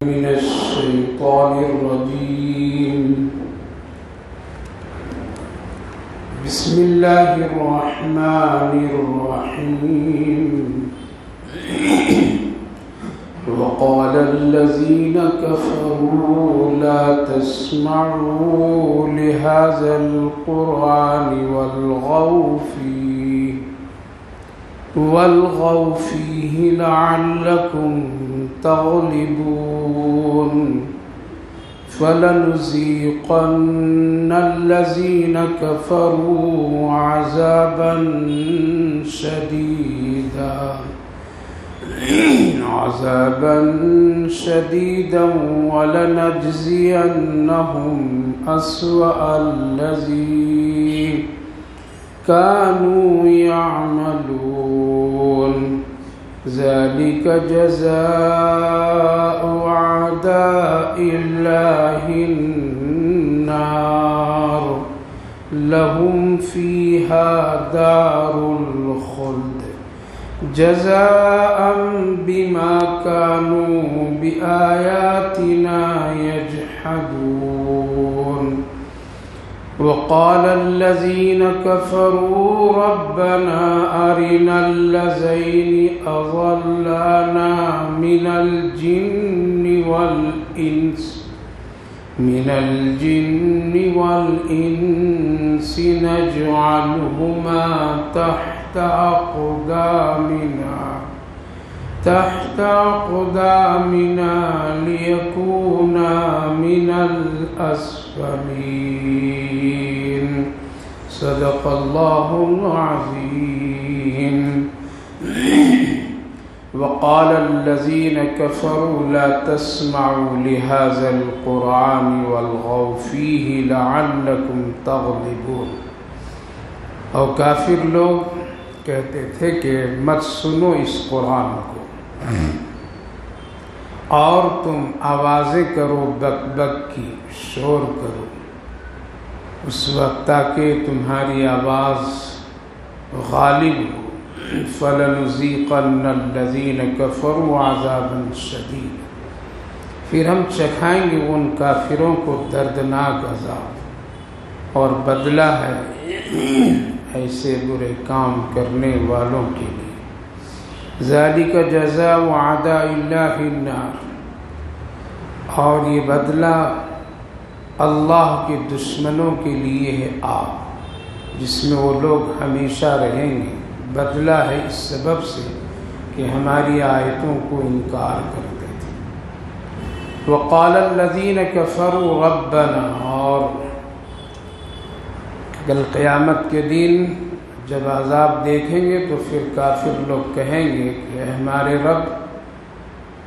من الشيطان الرجيم. بسم الله الرحمن الرحيم. وقال الذين كفروا لا تسمعوا لهذا القرآن والغوا فيه لعلكم تغلبون. فلنذيقن الذين كفروا عذابا شديدا ولنجزينهم أسوأ الذي كانوا يعملون. ذلك جزاء أعداء الله النار لهم فيها دار الخلد جزاء بما كانوا بآياتنا يجحدون. وقال الذين كفروا ربنا أرنا الذين أضلانا من الجن والإنس نجعلهما تحت أقدامنا ليكونا من الأسفلين. صدق الله العظيم. وقال الذين كفروا لا تسمعوا لهذا القرآن والغوا فيه لعلكم تغلبون. اور کافر لوگ کہتے تھے کہ مت سنو اس قرآن کو اور تم آوازیں کرو بک بک کی، شور کرو اس وقت تاکہ تمہاری آواز غالب ہو. فَلَنُذِيقَنَّ الَّذِينَ كَفَرُوا عَذَابًا شَدِيدًا، پھر ہم چکھائیں گے ان کافروں کو دردناک عذاب، اور بدلہ ہے ایسے برے کام کرنے والوں کے لیے. ذَلِكَ جَزَاءُ أَعْدَاءِ اللَّهِ النَّارِ، اور یہ بدلہ اللہ کے دشمنوں کے لیے ہے آگ، جس میں وہ لوگ ہمیشہ رہیں گے. بدلہ ہے اس سبب سے کہ ہماری آیتوں کو انکار کرتے تھے. وقال الذین کفروا ربنا، اور کل قیامت کے دن جب عذاب دیکھیں گے تو پھر کافر لوگ کہیں گے کہ ہمارے رب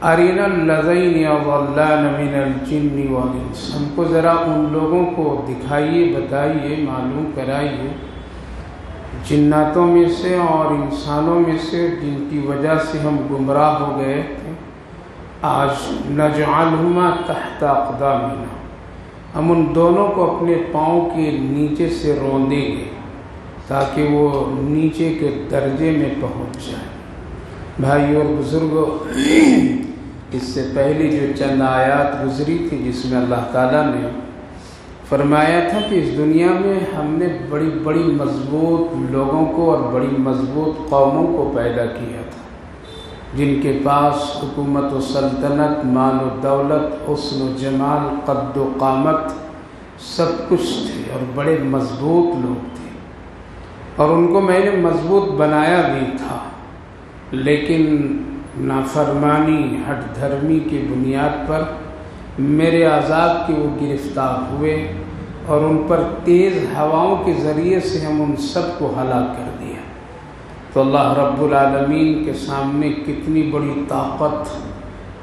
ارنا الذین اضلانا من الجن والانس، ہم کو ذرا ان لوگوں کو دکھائیے، بتائیے، معلوم کرائیے جناتوں میں سے اور انسانوں میں سے جن کی وجہ سے ہم گمراہ ہو گئے تھے. آج نجعلہما تحت اقدامنا، ہم ان دونوں کو اپنے پاؤں کے نیچے سے روندیں گے تاکہ وہ نیچے کے درجے میں پہنچ جائیں. بھائی اور بزرگوں، اس سے پہلے جو چند آیات گزری تھی جس میں اللہ تعالیٰ نے فرمایا تھا کہ اس دنیا میں ہم نے بڑی بڑی مضبوط لوگوں کو اور بڑی مضبوط قوموں کو پیدا کیا تھا، جن کے پاس حکومت و سلطنت، مال و دولت، حسن و جمال، قد و قامت سب کچھ تھے اور بڑے مضبوط لوگ تھے، اور ان کو میں نے مضبوط بنایا بھی تھا. لیکن نافرمانی، ہٹ دھرمی کی بنیاد پر میرے عذاب کے وہ گرفتار ہوئے اور ان پر تیز ہواؤں کے ذریعے سے ہم ان سب کو ہلاک کر دیا. تو اللہ رب العالمین کے سامنے کتنی بڑی طاقت،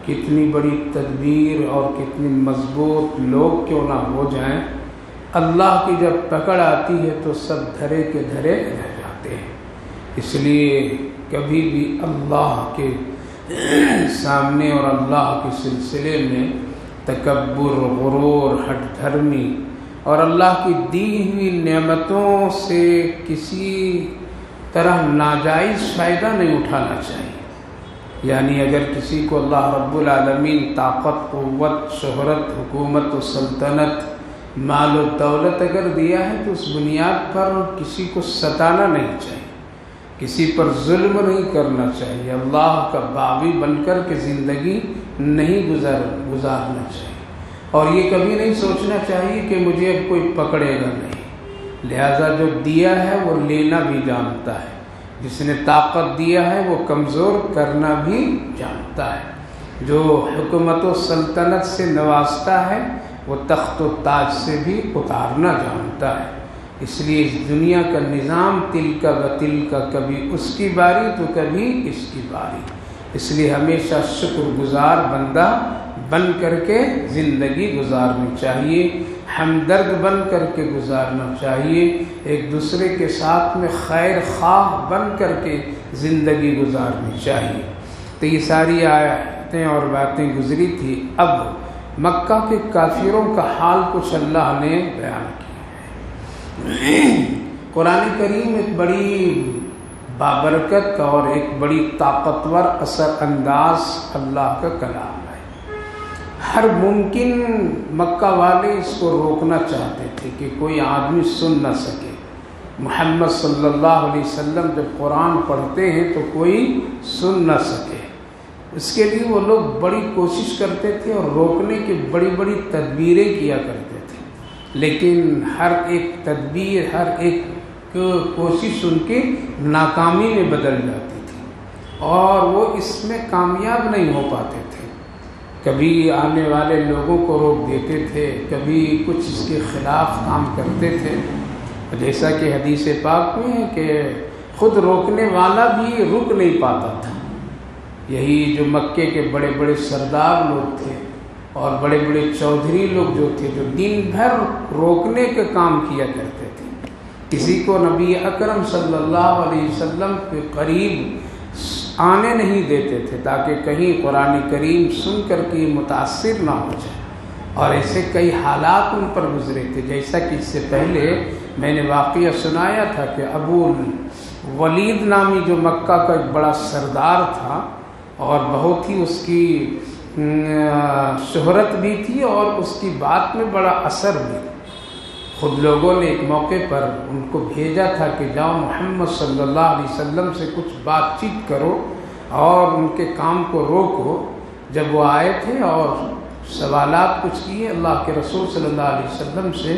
کتنی بڑی تدبیر اور کتنی مضبوط لوگ کیوں نہ ہو جائیں، اللہ کی جب پکڑ آتی ہے تو سب دھرے کے دھرے رہ جاتے ہیں. اس لیے کبھی بھی اللہ کے سامنے اور اللہ کے سلسلے میں تکبر، غرور، ہٹ دھرمی اور اللہ کی دی ہوئی نعمتوں سے کسی طرح ناجائز فائدہ نہیں اٹھانا چاہیے. یعنی اگر کسی کو اللہ رب العالمین طاقت، قوت، شہرت، حکومت و سلطنت، مال و دولت اگر دیا ہے تو اس بنیاد پر کسی کو ستانا نہیں چاہیے، کسی پر ظلم نہیں کرنا چاہیے، اللہ کا باغی بن کر کے زندگی نہیں گزارنا چاہیے، اور یہ کبھی نہیں سوچنا چاہیے کہ مجھے اب کوئی پکڑے گا نہیں۔ لہذا جو دیا ہے وہ لینا بھی جانتا ہے، جس نے طاقت دیا ہے وہ کمزور کرنا بھی جانتا ہے، جو حکومت و سلطنت سے نوازتا ہے وہ تخت و تاج سے بھی اتارنا جانتا ہے۔ اس لیے اس دنیا کا نظام تل کا بتل کا، کبھی اس کی باری تو کبھی اس کی باری، اس لیے ہمیشہ شکر گزار بندہ بن کر کے زندگی گزارنی چاہیے، ہمدرد بن کر کے گزارنا چاہیے، ایک دوسرے کے ساتھ میں خیر خواہ بن کر کے زندگی گزارنی چاہیے۔ تو یہ ساری آیتیں اور باتیں گزری تھی۔ اب مکہ کے کافروں کا حال کچھ اللہ نے بیان کیا ہے۔ قرآن کریم ایک بڑی بابرکت اور ایک بڑی طاقتور اثر انداز اللہ کا کلام ہے۔ ہر ممکن مکہ والے اس کو روکنا چاہتے تھے کہ کوئی آدمی سن نہ سکے۔ محمد صلی اللہ علیہ وسلم جب قرآن پڑھتے ہیں تو کوئی سن نہ سکے، اس کے لیے وہ لوگ بڑی کوشش کرتے تھے اور روکنے کی بڑی بڑی تدبیریں کیا کرتے تھے، لیکن ہر ایک تدبیر، ہر ایک کوشش ان کی ناکامی میں بدل جاتی تھی اور وہ اس میں کامیاب نہیں ہو پاتے تھے۔ کبھی آنے والے لوگوں کو روک دیتے تھے، کبھی کچھ اس کے خلاف کام کرتے تھے، جیسا کہ حدیث پاک میں ہے کہ خود روکنے والا بھی رک نہیں پاتا تھا۔ یہی جو مکے کے بڑے بڑے سردار لوگ تھے اور بڑے بڑے چودھری لوگ جو تھے، جو دن بھر روکنے کے کام کیا کرتے تھے، کسی کو نبی اکرم صلی اللہ علیہ وسلم کے قریب آنے نہیں دیتے تھے تاکہ کہیں قرآن کریم سن کر کے متاثر نہ ہو جائے، اور ایسے کئی حالات ان پر گزرے تھے۔ جیسا کہ اس سے پہلے میں نے واقعہ سنایا تھا کہ ابو ولید نامی جو مکہ کا ایک بڑا سردار تھا اور بہت ہی اس کی شہرت بھی تھی اور اس کی بات میں بڑا اثر بھی، خود لوگوں نے ایک موقع پر ان کو بھیجا تھا کہ جاؤ محمد صلی اللہ علیہ وسلم سے کچھ بات چیت کرو اور ان کے کام کو روکو۔ جب وہ آئے تھے اور سوالات کچھ کیے اللہ کے رسول صلی اللہ علیہ وسلم سے،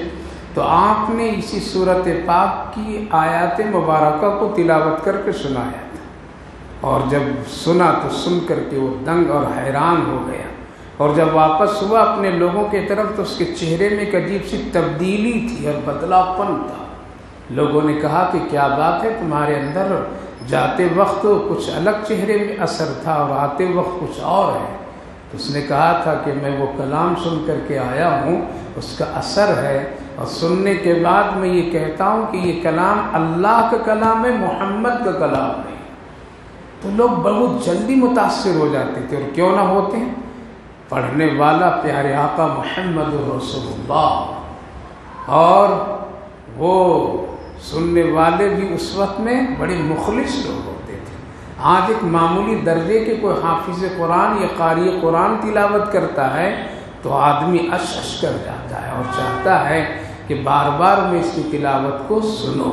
تو آپ نے اسی صورت پاک کی آیات مبارکہ کو تلاوت کر کے سنایا تھا، اور جب سنا تو سن کر کے وہ دنگ اور حیران ہو گیا، اور جب واپس ہوا اپنے لوگوں کی طرف تو اس کے چہرے میں ایک عجیب سی تبدیلی تھی اور بدلا پن تھا۔ لوگوں نے کہا کہ کیا بات ہے، تمہارے اندر جاتے وقت کچھ الگ چہرے میں اثر تھا اور آتے وقت کچھ اور ہے۔ تو اس نے کہا تھا کہ میں وہ کلام سن کر کے آیا ہوں، اس کا اثر ہے، اور سننے کے بعد میں یہ کہتا ہوں کہ یہ کلام اللہ کا کلام ہے، محمد کا کلام ہے۔ تو لوگ بہت جلدی متاثر ہو جاتے تھے، اور کیوں نہ ہوتے ہیں، پڑھنے والا پیارے آقا محمد رسول اللہ، اور وہ سننے والے بھی اس وقت میں بڑے مخلص لوگ ہوتے تھے۔ آج ایک معمولی درجے کے کوئی حافظ قرآن یا قاری قرآن تلاوت کرتا ہے تو آدمی اش اش کر جاتا ہے اور چاہتا ہے کہ بار بار میں اس کی تلاوت کو سنو۔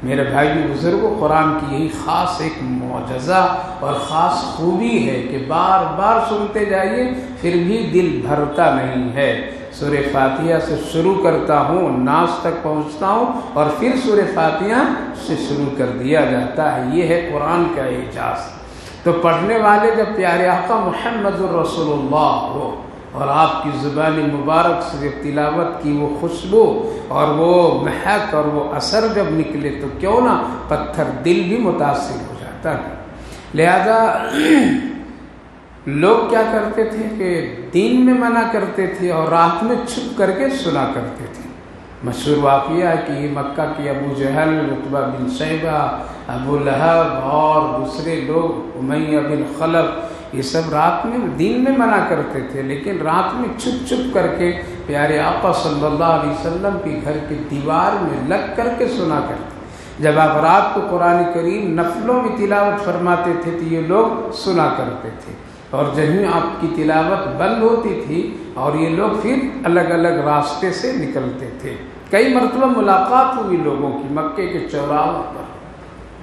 میرے بھائی بزرگوں، قرآن کی یہی خاص ایک معجزہ اور خاص خوبی ہے کہ بار بار سنتے جائیے پھر بھی دل بھرتا نہیں ہے۔ سورہ فاتحہ سے شروع کرتا ہوں، ناس تک پہنچتا ہوں، اور پھر سورہ فاتحہ سے شروع کر دیا جاتا ہے۔ یہ ہے قرآن کا اعجاز۔ تو پڑھنے والے جب پیارے آقا محمد الرسول اللہ ہو اور آپ کی زبان مبارک سے جب تلاوت کی وہ خوشبو اور وہ مہک اور وہ اثر جب نکلے تو کیوں نہ پتھر دل بھی متاثر ہو جاتا ہے۔ لہذا لوگ کیا کرتے تھے کہ دین میں منع کرتے تھے اور رات میں چھپ کر کے سنا کرتے تھے۔ مشہور واقعہ ہے کہ یہ مکہ کے ابو جہل، عتبہ بن شیبہ، ابو لہب اور دوسرے لوگ، امیہ بن خلف، یہ سب رات میں دین میں منع کرتے تھے، لیکن رات میں چھپ چھپ کر کے پیارے آقا صلی اللہ علیہ وسلم کے گھر کی دیوار میں لگ کر کے سنا کرتے، جب آپ رات کو قرآن کریم نفلوں میں تلاوت فرماتے تھے تو یہ لوگ سنا کرتے تھے، اور جہیں آپ کی تلاوت بند ہوتی تھی اور یہ لوگ پھر الگ الگ راستے سے نکلتے تھے۔ کئی مرتبہ ملاقات ہوئی لوگوں کی مکے کے چوراہوں پر،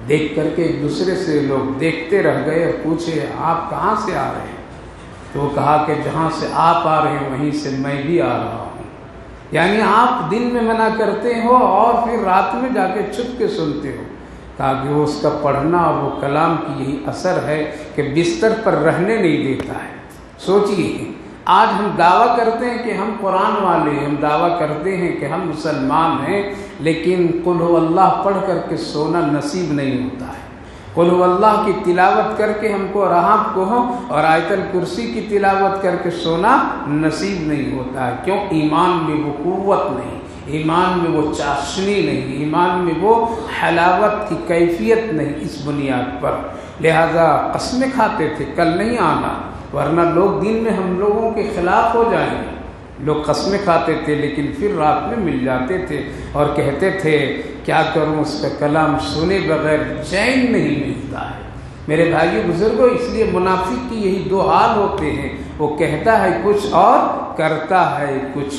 دیکھ کر کے ایک دوسرے سے لوگ دیکھتے رہ گئے اور پوچھے آپ کہاں سے آ رہے ہیں؟ تو وہ کہا کہ جہاں سے آپ آ رہے ہیں وہیں سے میں بھی آ رہا ہوں۔ یعنی آپ دن میں منع کرتے ہو اور پھر رات میں جا کے چھپ کے سنتے ہو۔ کہا کہ وہ اس کا پڑھنا اور وہ کلام کی یہی اثر ہے کہ بستر پر رہنے نہیں دیتا ہے۔ سوچئے آج ہم دعویٰ کرتے ہیں کہ ہم قرآن والے ہیں، ہم دعویٰ کرتے ہیں کہ ہم مسلمان ہیں، لیکن قل هو اللہ پڑھ کر کے سونا نصیب نہیں ہوتا ہے۔ قل هو اللہ کی تلاوت کر کے ہم کو راحت کو ہو اور آیت الکرسی کی تلاوت کر کے سونا نصیب نہیں ہوتا ہے۔ کیوں؟ ایمان میں وہ قوت نہیں، ایمان میں وہ چاشنی نہیں، ایمان میں وہ حلاوت کی کیفیت نہیں۔ اس بنیاد پر لہذا قسمیں کھاتے تھے کل نہیں آنا، ورنہ لوگ دن میں ہم لوگوں کے خلاف ہو جائیں گے۔ لوگ قسمیں کھاتے تھے لیکن پھر رات میں مل جاتے تھے اور کہتے تھے کیا کروں اس کا کلام سنے بغیر چین نہیں ملتا ہے۔ میرے بھائیو بزرگوں، اس لیے منافق کی یہی دو حال ہوتے ہیں، وہ کہتا ہے کچھ اور کرتا ہے کچھ۔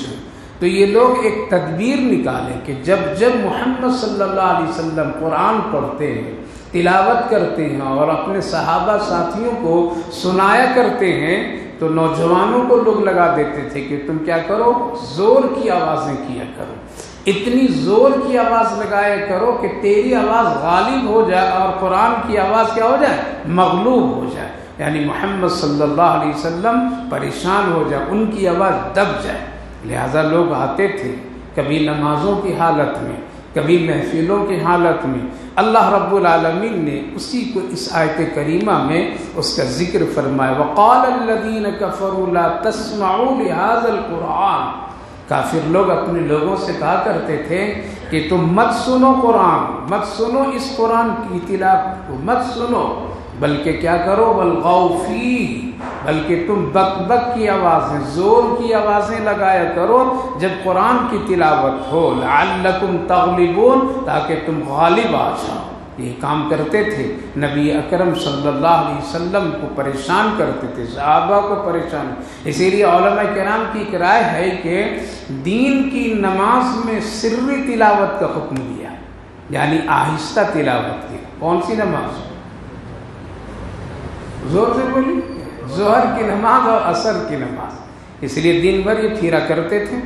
تو یہ لوگ ایک تدبیر نکالیں کہ جب جب محمد صلی اللہ علیہ وسلم قرآن پڑھتے ہیں، تلاوت کرتے ہیں اور اپنے صحابہ ساتھیوں کو سنایا کرتے ہیں تو نوجوانوں کو لوگ لگا دیتے تھے کہ تم کیا کرو، زور کی آوازیں کیا کرو، اتنی زور کی آواز لگایا کرو کہ تیری آواز غالب ہو جائے اور قرآن کی آواز کیا ہو جائے، مغلوب ہو جائے، یعنی محمد صلی اللہ علیہ وسلم پریشان ہو جائے، ان کی آواز دب جائے۔ لہذا لوگ آتے تھے کبھی نمازوں کی حالت میں، کبھی محفلوں کی حالت میں۔ اللہ رب العالمین نے اسی کو اس آیت کریمہ میں اس کا ذکر فرمایا، وَقَالَ الَّذِينَ كَفَرُوا لَا تَسْمَعُوا لِهَذَا الْقُرْآنِ۔ کافر لوگ اپنے لوگوں سے کہا کرتے تھے کہ تم مت سنو قرآن، مت سنو اس قرآن کی تلاوت کو، مت سنو، بلکہ کیا کرو، وَالْغَوْا فِيهِ، بلکہ تم بک بک کی آوازیں، زور کی آوازیں لگایا کرو جب قرآن کی تلاوت ہو، لعلکم تغلبون، تاکہ تم غالب آ جاؤ۔ یہ کام کرتے تھے، نبی اکرم صلی اللہ علیہ وسلم کو پریشان کرتے تھے، صحابہ کو پریشان۔ اسی لیے علماء کرام کی ایک رائے ہے کہ دین کی نماز میں سری تلاوت کا حکم دیا، یعنی آہستہ تلاوت کی۔ کون سی نماز؟ زور سے بولی، ظہر کی نماز اور عصر کی نماز۔ اس لیے دن بھر یہ پھیرا کرتے تھے،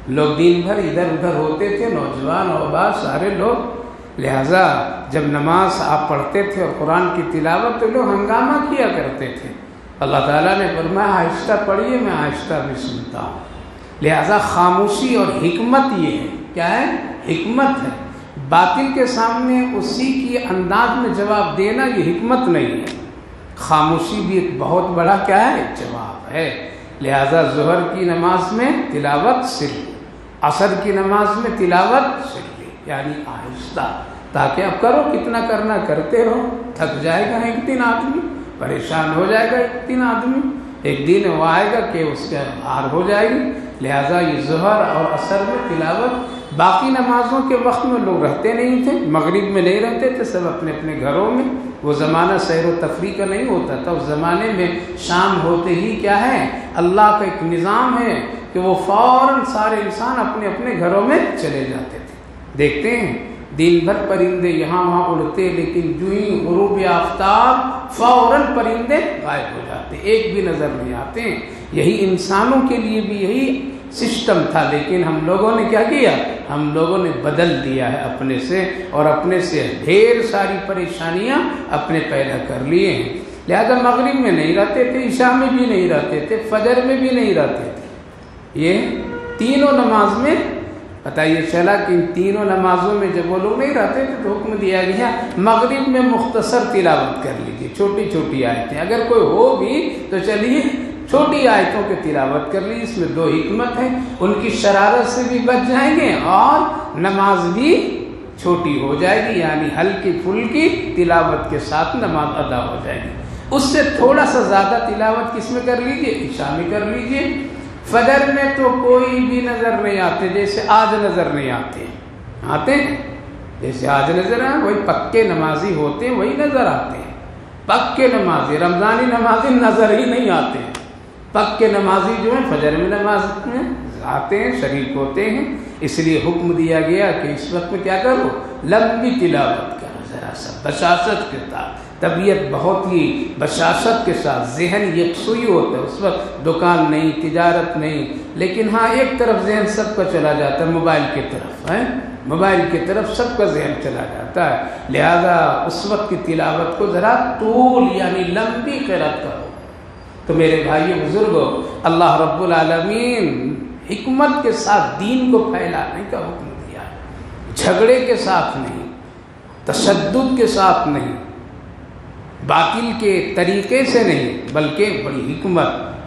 لوگ دن بھر ادھر ادھر ہوتے تھے، نوجوان اور بعض سارے لوگ۔ لہذا جب نماز آپ پڑھتے تھے اور قرآن کی تلاوت تو لوگ ہنگامہ کیا کرتے تھے۔ اللہ تعالیٰ نے فرمایا آہستہ پڑھیے، میں آہستہ بھی سنتا ہوں۔ لہذا خاموشی اور حکمت یہ ہے، کیا ہے؟ حکمت ہے۔ باطل کے سامنے اسی کی انداز میں جواب دینا یہ حکمت نہیں ہے۔ خاموشی بھی ایک بہت بڑا کیا ہے، جواب ہے۔ لہذا ظہر کی نماز میں تلاوت سری، عصر کی نماز میں تلاوت سری، یعنی آہستہ، تاکہ اب کرو کتنا کرنا کرتے رہو، تھک جائے گا ایک دن آدمی، پریشان ہو جائے گا ایک دن آدمی، ایک دن وہ آئے گا کہ اس کے ہار ہو جائے گی۔ لہذا یہ ظہر اور عصر میں تلاوت۔ باقی نمازوں کے وقت میں لوگ رہتے نہیں تھے، مغرب میں نہیں رہتے تھے، سب اپنے اپنے گھروں میں۔ وہ زمانہ سیر و تفریح کا نہیں ہوتا تھا، اس زمانے میں شام ہوتے ہی کیا ہے، اللہ کا ایک نظام ہے کہ وہ فوراً سارے انسان اپنے اپنے گھروں میں چلے جاتے تھے۔ دیکھتے ہیں دن بھر پرندے یہاں وہاں اڑتے، لیکن جو ہی غروب آفتاب فوراً پرندے غائب ہو جاتے، ایک بھی نظر نہیں آتے ہیں۔ یہی انسانوں کے لیے بھی یہی سسٹم تھا، لیکن ہم لوگوں نے کیا کیا، ہم لوگوں نے بدل دیا ہے اپنے سے، اور اپنے سے ڈھیر ساری پریشانیاں اپنے پیدا کر لیے ہیں۔ لہذا مغرب میں نہیں رہتے تھے، عشاء میں بھی نہیں رہتے تھے، فجر میں بھی نہیں رہتے تھے۔ یہ تینوں نماز میں پتہ یہ چلا کہ ان تینوں نمازوں میں جب وہ لوگ نہیں رہتے تھے تو حکم دیا گیا مغرب میں مختصر تلاوت کر لیجیے، چھوٹی چھوٹی آیتیں، اگر کوئی ہو بھی تو چلیے چھوٹی آیتوں کی تلاوت کر لی۔ اس میں دو حکمت ہے، ان کی شرارت سے بھی بچ جائیں گے اور نماز بھی چھوٹی ہو جائے گی، یعنی ہلکی پھلکی تلاوت کے ساتھ نماز ادا ہو جائے گی۔ اس سے تھوڑا سا زیادہ تلاوت کس میں کر لیجیے، عشاء میں کر لیجیے۔ فجر میں تو کوئی بھی نظر نہیں آتے، جیسے آج نظر نہیں آتے، آتے ہیں جیسے آج نظر آئے وہی پکے نمازی ہوتے ہیں وہی نظر آتے ہیں، پکے نمازی، رمضانی نمازی نظر ہی نہیں آتے ہیں، پکے نمازی جو ہیں فجر میں نماز میں آتے ہیں، شریک ہوتے ہیں۔ اس لیے حکم دیا گیا کہ اس وقت میں کیا کرو، لمبی تلاوت کرو، ذرا سا بشاشت کے ساتھ، طبیعت بہت ہی بشاشت کے ساتھ، ذہن یکسوئی ہوتا ہے اس وقت، دکان نہیں، تجارت نہیں، لیکن ہاں ایک طرف ذہن سب کا چلا جاتا ہے، موبائل کی طرف ہے، موبائل کی طرف سب کا ذہن چلا جاتا ہے، لہذا اس وقت کی تلاوت کو ذرا طول یعنی لمبی قرأت کرو۔ تو میرے بھائی بزرگو، اللہ رب العالمین حکمت کے ساتھ دین کو پھیلانے کا حکم دیا، جھگڑے کے ساتھ نہیں، تشدد کے ساتھ نہیں، باطل کے طریقے سے نہیں، بلکہ بڑی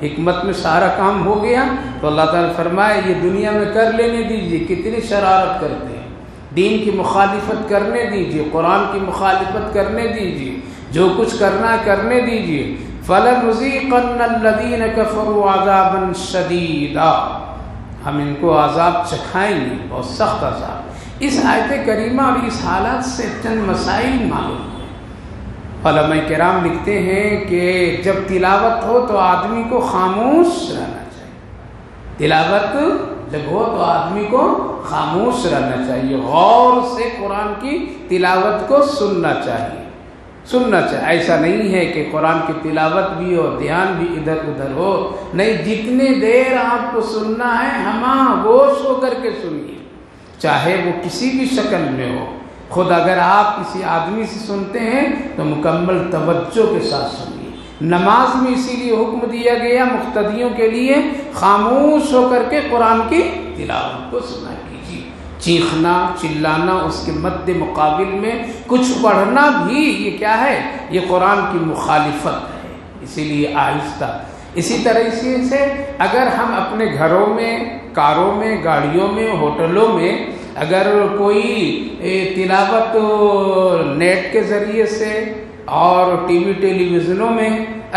حکمت میں سارا کام ہو گیا۔ تو اللہ تعالیٰ فرمائے یہ دنیا میں کر لینے دیجیے، کتنی شرارت کرتے ہیں، دین کی مخالفت کرنے دیجیے، قرآن کی مخالفت کرنے دیجیے، جو کچھ کرنا کرنے دیجیے۔ فَلَنُذِيقَنَّ الَّذِينَ كَفَرُوا عَذَابًا شَدِيدًا، ہم ان کو عذاب چکھائیں گے، بہت سخت عذاب۔ اس آیت کریمہ اور اس حالات سے چند مسائل معلوم ہیں۔ علماء کرام لکھتے ہیں کہ جب تلاوت ہو تو آدمی کو خاموش رہنا چاہیے، تلاوت جب ہو تو آدمی کو خاموش رہنا چاہیے، غور سے قرآن کی تلاوت کو سننا چاہیے۔ ایسا نہیں ہے کہ قرآن کی تلاوت بھی ہو، دھیان بھی ادھر ادھر ہو، نہیں، جتنے دیر آپ کو سننا ہے ہمہ گوش ہو کر کے سنیے، چاہے وہ کسی بھی شکل میں ہو۔ خود اگر آپ کسی آدمی سے سنتے ہیں تو مکمل توجہ کے ساتھ سنیے۔ نماز میں اسی لیے حکم دیا گیا مقتدیوں کے لیے خاموش ہو کر کے قرآن کی تلاوت کو سنا کیجیے، چیخنا چلانا اس کے مد مقابل میں کچھ پڑھنا بھی یہ کیا ہے، یہ قرآن کی مخالفت ہے، اسی لیے آہستہ۔ اسی طرح سے اگر ہم اپنے گھروں میں، کاروں میں، گاڑیوں میں، ہوٹلوں میں اگر کوئی تلاوت نیٹ کے ذریعے سے اور ٹی وی ٹیلی ویژنوں میں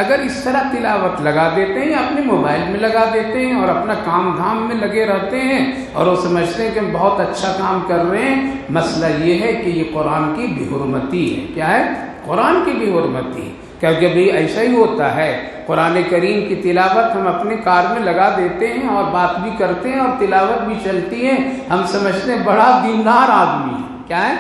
اگر اس طرح تلاوت لگا دیتے ہیں یا اپنے موبائل میں لگا دیتے ہیں اور اپنا کام دھام میں لگے رہتے ہیں اور وہ سمجھتے ہیں کہ ہم بہت اچھا کام کر رہے ہیں، مسئلہ یہ ہے کہ یہ قرآن کی بے حرمتی ہے۔ کیا ہے؟ قرآن کی بے حرمتی، کیونکہ بھی ایسا ہی ہوتا ہے، قرآن کریم کی تلاوت ہم اپنے کار میں لگا دیتے ہیں اور بات بھی کرتے ہیں اور تلاوت بھی چلتی ہے، ہم سمجھتے ہیں بڑا دیندار آدمی ہے۔ کیا ہے؟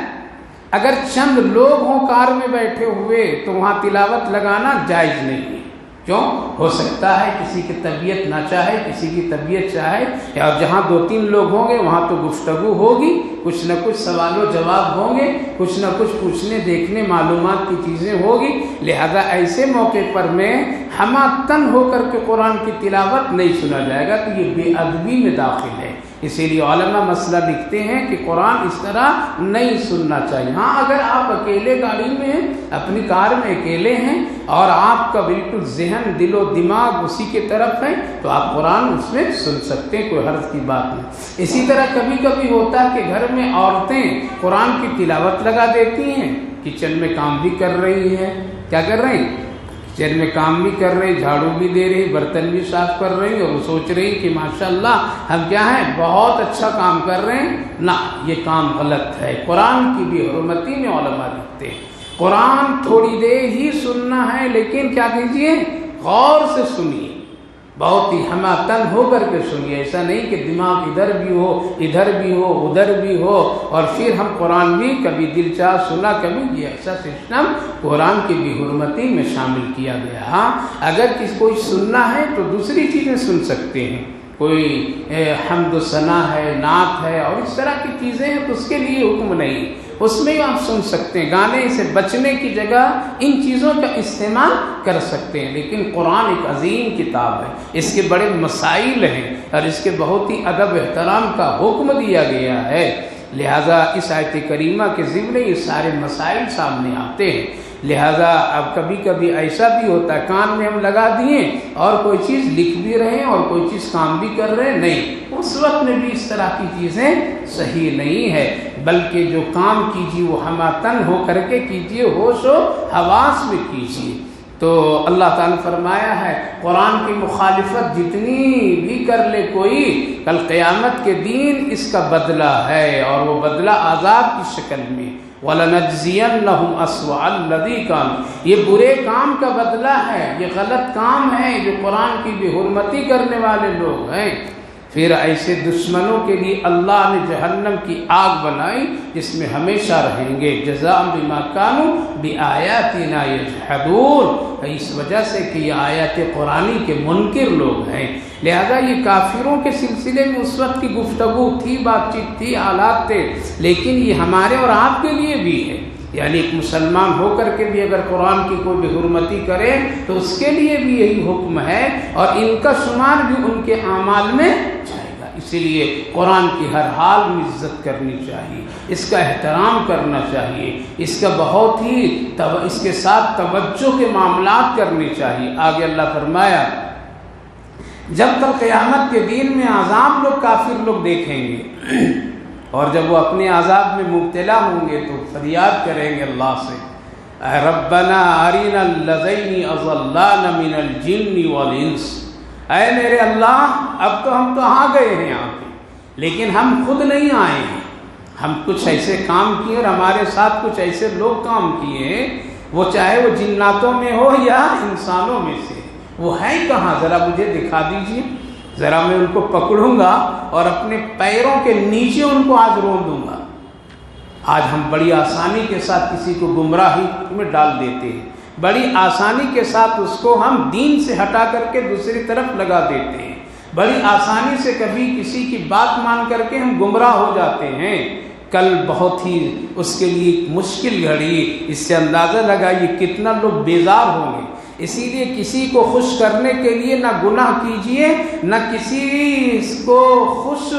اگر چند لوگ ہوں کار میں بیٹھے ہوئے تو وہاں تلاوت لگانا جائز نہیں ہے۔ کیوں؟ ہو سکتا ہے کسی کی طبیعت نہ چاہے، کسی کی طبیعت چاہے، اور جہاں 2-3 لوگ ہوں گے وہاں تو گفتگو ہوگی، کچھ نہ کچھ سوال و جواب ہوں گے، کچھ نہ کچھ پوچھنے دیکھنے معلومات کی چیزیں ہوگی، لہذا ایسے موقع پر میں ہمہ تن ہو کر کے قرآن کی تلاوت نہیں سنا جائے گا، تو یہ بے ادبی میں داخل ہے۔ اسی لیے علماء مسئلہ لکھتے ہیں کہ قرآن اس طرح نہیں سننا چاہیے۔ ہاں اگر آپ اکیلے گاڑی میں ہیں، اپنی کار میں اکیلے ہیں اور آپ کا بالکل ذہن، دل و دماغ اسی کے طرف ہے تو آپ قرآن اس میں سن سکتے ہیں، کوئی حرج کی بات نہیں۔ اسی طرح کبھی کبھی ہوتا ہے کہ گھر میں عورتیں قرآن کی تلاوت لگا دیتی ہیں، کچن میں کام بھی کر رہی ہیں، کیا کر رہی ہیں؟ کچن میں کام بھی کر رہی، جھاڑو بھی دے رہی، برتن بھی صاف کر رہی، اور وہ سوچ رہی کہ ماشاءاللہ ہم کیا ہیں، بہت اچھا کام کر رہے ہیں۔ نہ، یہ کام غلط ہے، قرآن کی بھی حرمتی میں علماء لکھتے ہیں۔ قرآن تھوڑی دیر ہی سننا ہے، لیکن کیا کیجیے، غور سے سنیے، بہت ہی ہمہ تن ہو کر کے سنیے، ایسا نہیں کہ دماغ ادھر بھی ہو، ادھر بھی ہو، ادھر بھی ہو، اور پھر ہم قرآن بھی کبھی دل چاہ سنا، کبھی یہ ایسا سسٹم قرآن کی بھی حرمتی میں شامل کیا گیا۔ ہاں اگر کسی کوئی سننا ہے تو دوسری چیزیں سن سکتے ہیں، کوئی حمد و ثنا ہے، نعت ہے اور اس طرح کی چیزیں ہیں تو اس کے لیے حکم نہیں، اس میں آپ سن سکتے ہیں، گانے سے بچنے کی جگہ ان چیزوں کا استعمال کر سکتے ہیں، لیکن قرآن ایک عظیم کتاب ہے، اس کے بڑے مسائل ہیں اور اس کے بہت ہی ادب احترام کا حکم دیا گیا ہے، لہذا اس آیت کریمہ کے ضمن یہ سارے مسائل سامنے آتے ہیں۔ لہذا اب کبھی کبھی ایسا بھی ہوتا ہے کان میں ہم لگا دیے اور کوئی چیز لکھ بھی رہے ہیں اور کوئی چیز کام بھی کر رہے ہیں، نہیں، اس وقت میں بھی اس طرح کی چیزیں صحیح نہیں ہے، بلکہ جو کام کیجیے وہ ہمہ تن ہو کر کے کیجیے، ہوش و حواس میں کیجیے۔ تو اللہ تعالیٰ نے فرمایا ہے قرآن کی مخالفت جتنی بھی کر لے کوئی، کل قیامت کے دن اس کا بدلہ ہے، اور وہ بدلہ عذاب کی شکل میں، وَلَنَجْزِيَنَّهُمْ أَسْوَأَ الَّذِي كَانُوا، یہ برے کام کا بدلہ ہے، یہ غلط کام ہے جو قرآن کی بے حرمتی کرنے والے لوگ ہیں۔ پھر ایسے دشمنوں کے لیے اللہ نے جہنم کی آگ بنائی جس میں ہمیشہ رہیں گے، جزاء بما كانوا بآیاتنا یجحدون، اس وجہ سے کہ یہ آیات قرآنی کے منکر لوگ ہیں۔ لہذا یہ کافروں کے سلسلے میں اس وقت کی گفتگو تھی، بات چیت تھی، حالات تھے، لیکن یہ ہمارے اور آپ کے لیے بھی ہے، یعنی ایک مسلمان ہو کر کے بھی اگر قرآن کی کوئی بے حرمتی کرے تو اس کے لیے بھی یہی حکم ہے، اور ان کا شمار بھی ان کے اعمال میں جائے گا۔ اسی لیے قرآن کی ہر حال میں عزت کرنی چاہیے، اس کا احترام کرنا چاہیے، اس کا بہت ہی اس کے ساتھ توجہ کے معاملات کرنے چاہیے۔ آگے اللہ فرمایا جب تک قیامت کے دن میں عذاب لوگ کافر لوگ دیکھیں گے، اور جب وہ اپنے عذاب میں مبتلا ہوں گے تو فریاد کریں گے اللہ سے، اے ربنا ارنا الذین اضلانا من الجن والانس، اے میرے اللہ اب تو ہم تو آ گئے ہیں یہاں پہ، لیکن ہم خود نہیں آئے ہیں، ہم کچھ ایسے کام کیے اور ہمارے ساتھ کچھ ایسے لوگ کام کیے ہیں، وہ چاہے وہ جناتوں میں ہو یا انسانوں میں سے، وہ ہے کہاں ذرا مجھے دکھا دیجیے، ذرا میں ان کو پکڑوں گا اور اپنے پیروں کے نیچے ان کو آج رون دوں گا۔ آج ہم بڑی آسانی کے ساتھ کسی کو گمراہی میں ڈال دیتے ہیں، بڑی آسانی کے ساتھ اس کو ہم دین سے ہٹا کر کے دوسری طرف لگا دیتے ہیں، بڑی آسانی سے کبھی کسی کی بات مان کر کے ہم گمراہ ہو جاتے ہیں۔ کل بہت ہی اس کے لیے مشکل گھڑی، اس سے اندازہ لگائیے کتنا لوگ بیزار ہوں گے۔ اسی لیے کسی کو خوش کرنے کے لیے نہ گناہ کیجئے، نہ کسی کو خوش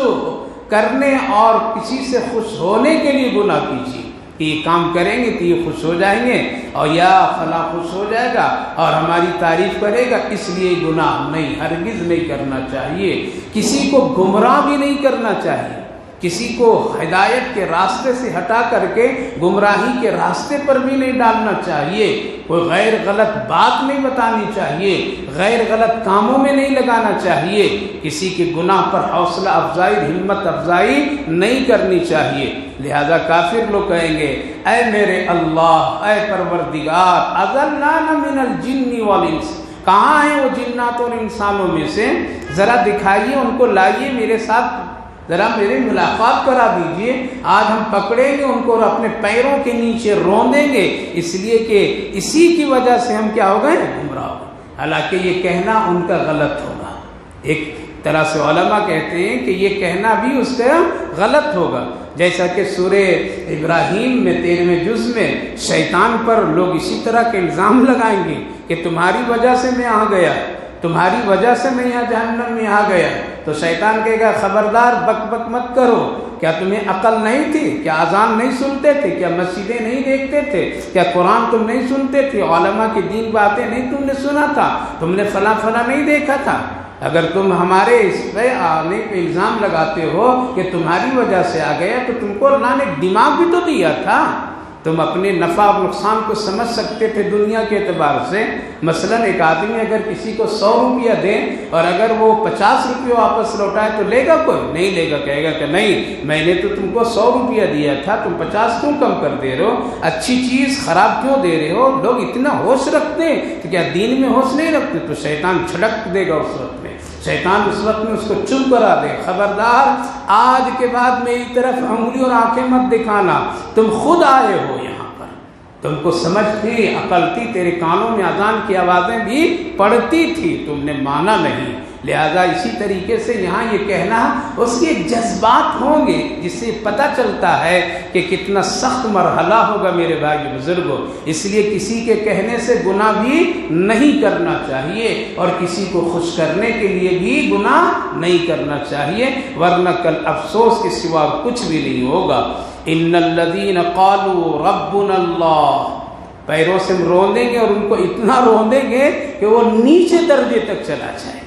کرنے اور کسی سے خوش ہونے کے لیے گناہ کیجئے کہ یہ کام کریں گے تو یہ خوش ہو جائیں گے، اور یا فلاں خوش ہو جائے گا اور ہماری تعریف کرے گا، اس لیے گناہ نہیں، ہرگز نہیں کرنا چاہیے۔ کسی کو گمراہ بھی نہیں کرنا چاہیے، کسی کو ہدایت کے راستے سے ہٹا کر کے گمراہی کے راستے پر بھی نہیں ڈالنا چاہیے، کوئی غیر غلط بات نہیں بتانی چاہیے، غیر غلط کاموں میں نہیں لگانا چاہیے، کسی کے گناہ پر حوصلہ افزائی ہمت افزائی نہیں کرنی چاہیے۔ لہذا کافر لوگ کہیں گے اے میرے اللہ، اے پروردگار، اضلانا من الجن والانس، کہاں ہیں وہ جنات اور انسانوں میں سے، ذرا دکھائیے، ان کو لائیے میرے ساتھ، ذرا میری ملاقات کرا دیجئے، آج ہم پکڑیں گے ان کو اور اپنے پیروں کے نیچے روندیں گے، اس لیے کہ اسی کی وجہ سے ہم کیا ہو گئے، گمراہ ہو گئے۔ حالانکہ یہ کہنا ان کا غلط ہوگا، ایک طرح سے علماء کہتے ہیں کہ یہ کہنا بھی اس کا غلط ہوگا، جیسا کہ سورہ ابراہیم میں 13ویں جز میں شیطان پر لوگ اسی طرح کے الزام لگائیں گے کہ تمہاری وجہ سے میں آ گیا، تمہاری وجہ سے میں یہاں جہنم میں آ گیا، تو شیطان کہے گا خبردار بک بک مت کرو، کیا تمہیں عقل نہیں تھی، کیا اذان نہیں سنتے تھے، کیا مسجدیں نہیں دیکھتے تھے، کیا قرآن تم نہیں سنتے تھے، علماء کی دین باتیں نہیں تم نے سنا تھا، تم نے فلاں فلاں نہیں دیکھا تھا، اگر تم ہمارے اس پہ آنے پہ الزام لگاتے ہو کہ تمہاری وجہ سے آ گیا، تو تم کو اللہ نے دماغ بھی تو دیا تھا، تم اپنے نفع اور نقصان کو سمجھ سکتے تھے دنیا کے اعتبار سے۔ مثلا ایک آدمی اگر کسی کو 100 روپیہ دے اور اگر وہ 50 روپیہ واپس لوٹائے تو لے گا کوئی؟ نہیں لے گا، کہے گا کہ نہیں میں نے تو تم کو 100 روپیہ دیا تھا، تم 50 کیوں کم کر دے رہے ہو، اچھی چیز خراب کیوں دے رہے ہو۔ لوگ اتنا ہوش رکھتے ہیں تو کیا دین میں ہوش نہیں رکھتے؟ تو شیطان چھڑک دے گا اس وقت میں، شیطان اس وقت میں اس کو چپ کرا دے، خبردار آج کے بعد میری طرف انگلی اور آنکھیں مت دکھانا، تم خود آئے ہو یہاں پر، تم کو سمجھ تھی، عقل تھی، تیرے کانوں میں اذان کی آوازیں بھی پڑتی تھی، تم نے مانا نہیں۔ لہذا اسی طریقے سے یہاں یہ کہنا اس کے جذبات ہوں گے، جس سے پتہ چلتا ہے کہ کتنا سخت مرحلہ ہوگا میرے بھائی بزرگوں۔ اس لیے کسی کے کہنے سے گناہ بھی نہیں کرنا چاہیے اور کسی کو خوش کرنے کے لیے بھی گناہ نہیں کرنا چاہیے، ورنہ کل افسوس کے سوا کچھ بھی نہیں ہوگا۔ ان الذین قالوا ربنا اللہ، پیروں سے روندیں گے اور ان کو اتنا روندیں گے کہ وہ نیچے درجے تک چلا جائے،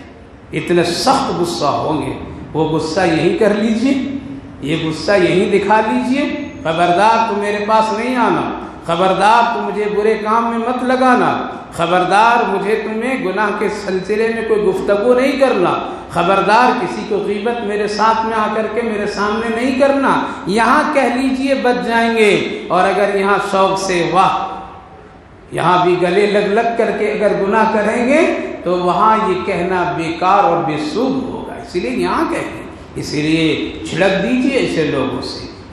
اتنے سخت غصہ ہوں گے۔ وہ غصہ یہی کر لیجئے، یہ غصہ یہی دکھا لیجئے، خبردار تم میرے پاس نہیں آنا، خبردار تم مجھے برے کام میں مت لگانا، خبردار مجھے تمہیں گناہ کے سلسلے میں کوئی گفتگو نہیں کرنا، خبردار کسی کو غیبت میرے ساتھ میں آ کر کے میرے سامنے نہیں کرنا۔ یہاں کہہ لیجئے بچ جائیں گے، اور اگر یہاں شوق سے واہ یہاں بھی گلے لگ لگ کر کے اگر گناہ کریں گے تو وہاں یہ کہنا بیکار اور بے سود ہوگا، اسی لیے یہاں کہیں، اسی لیے چھڑک دیجئے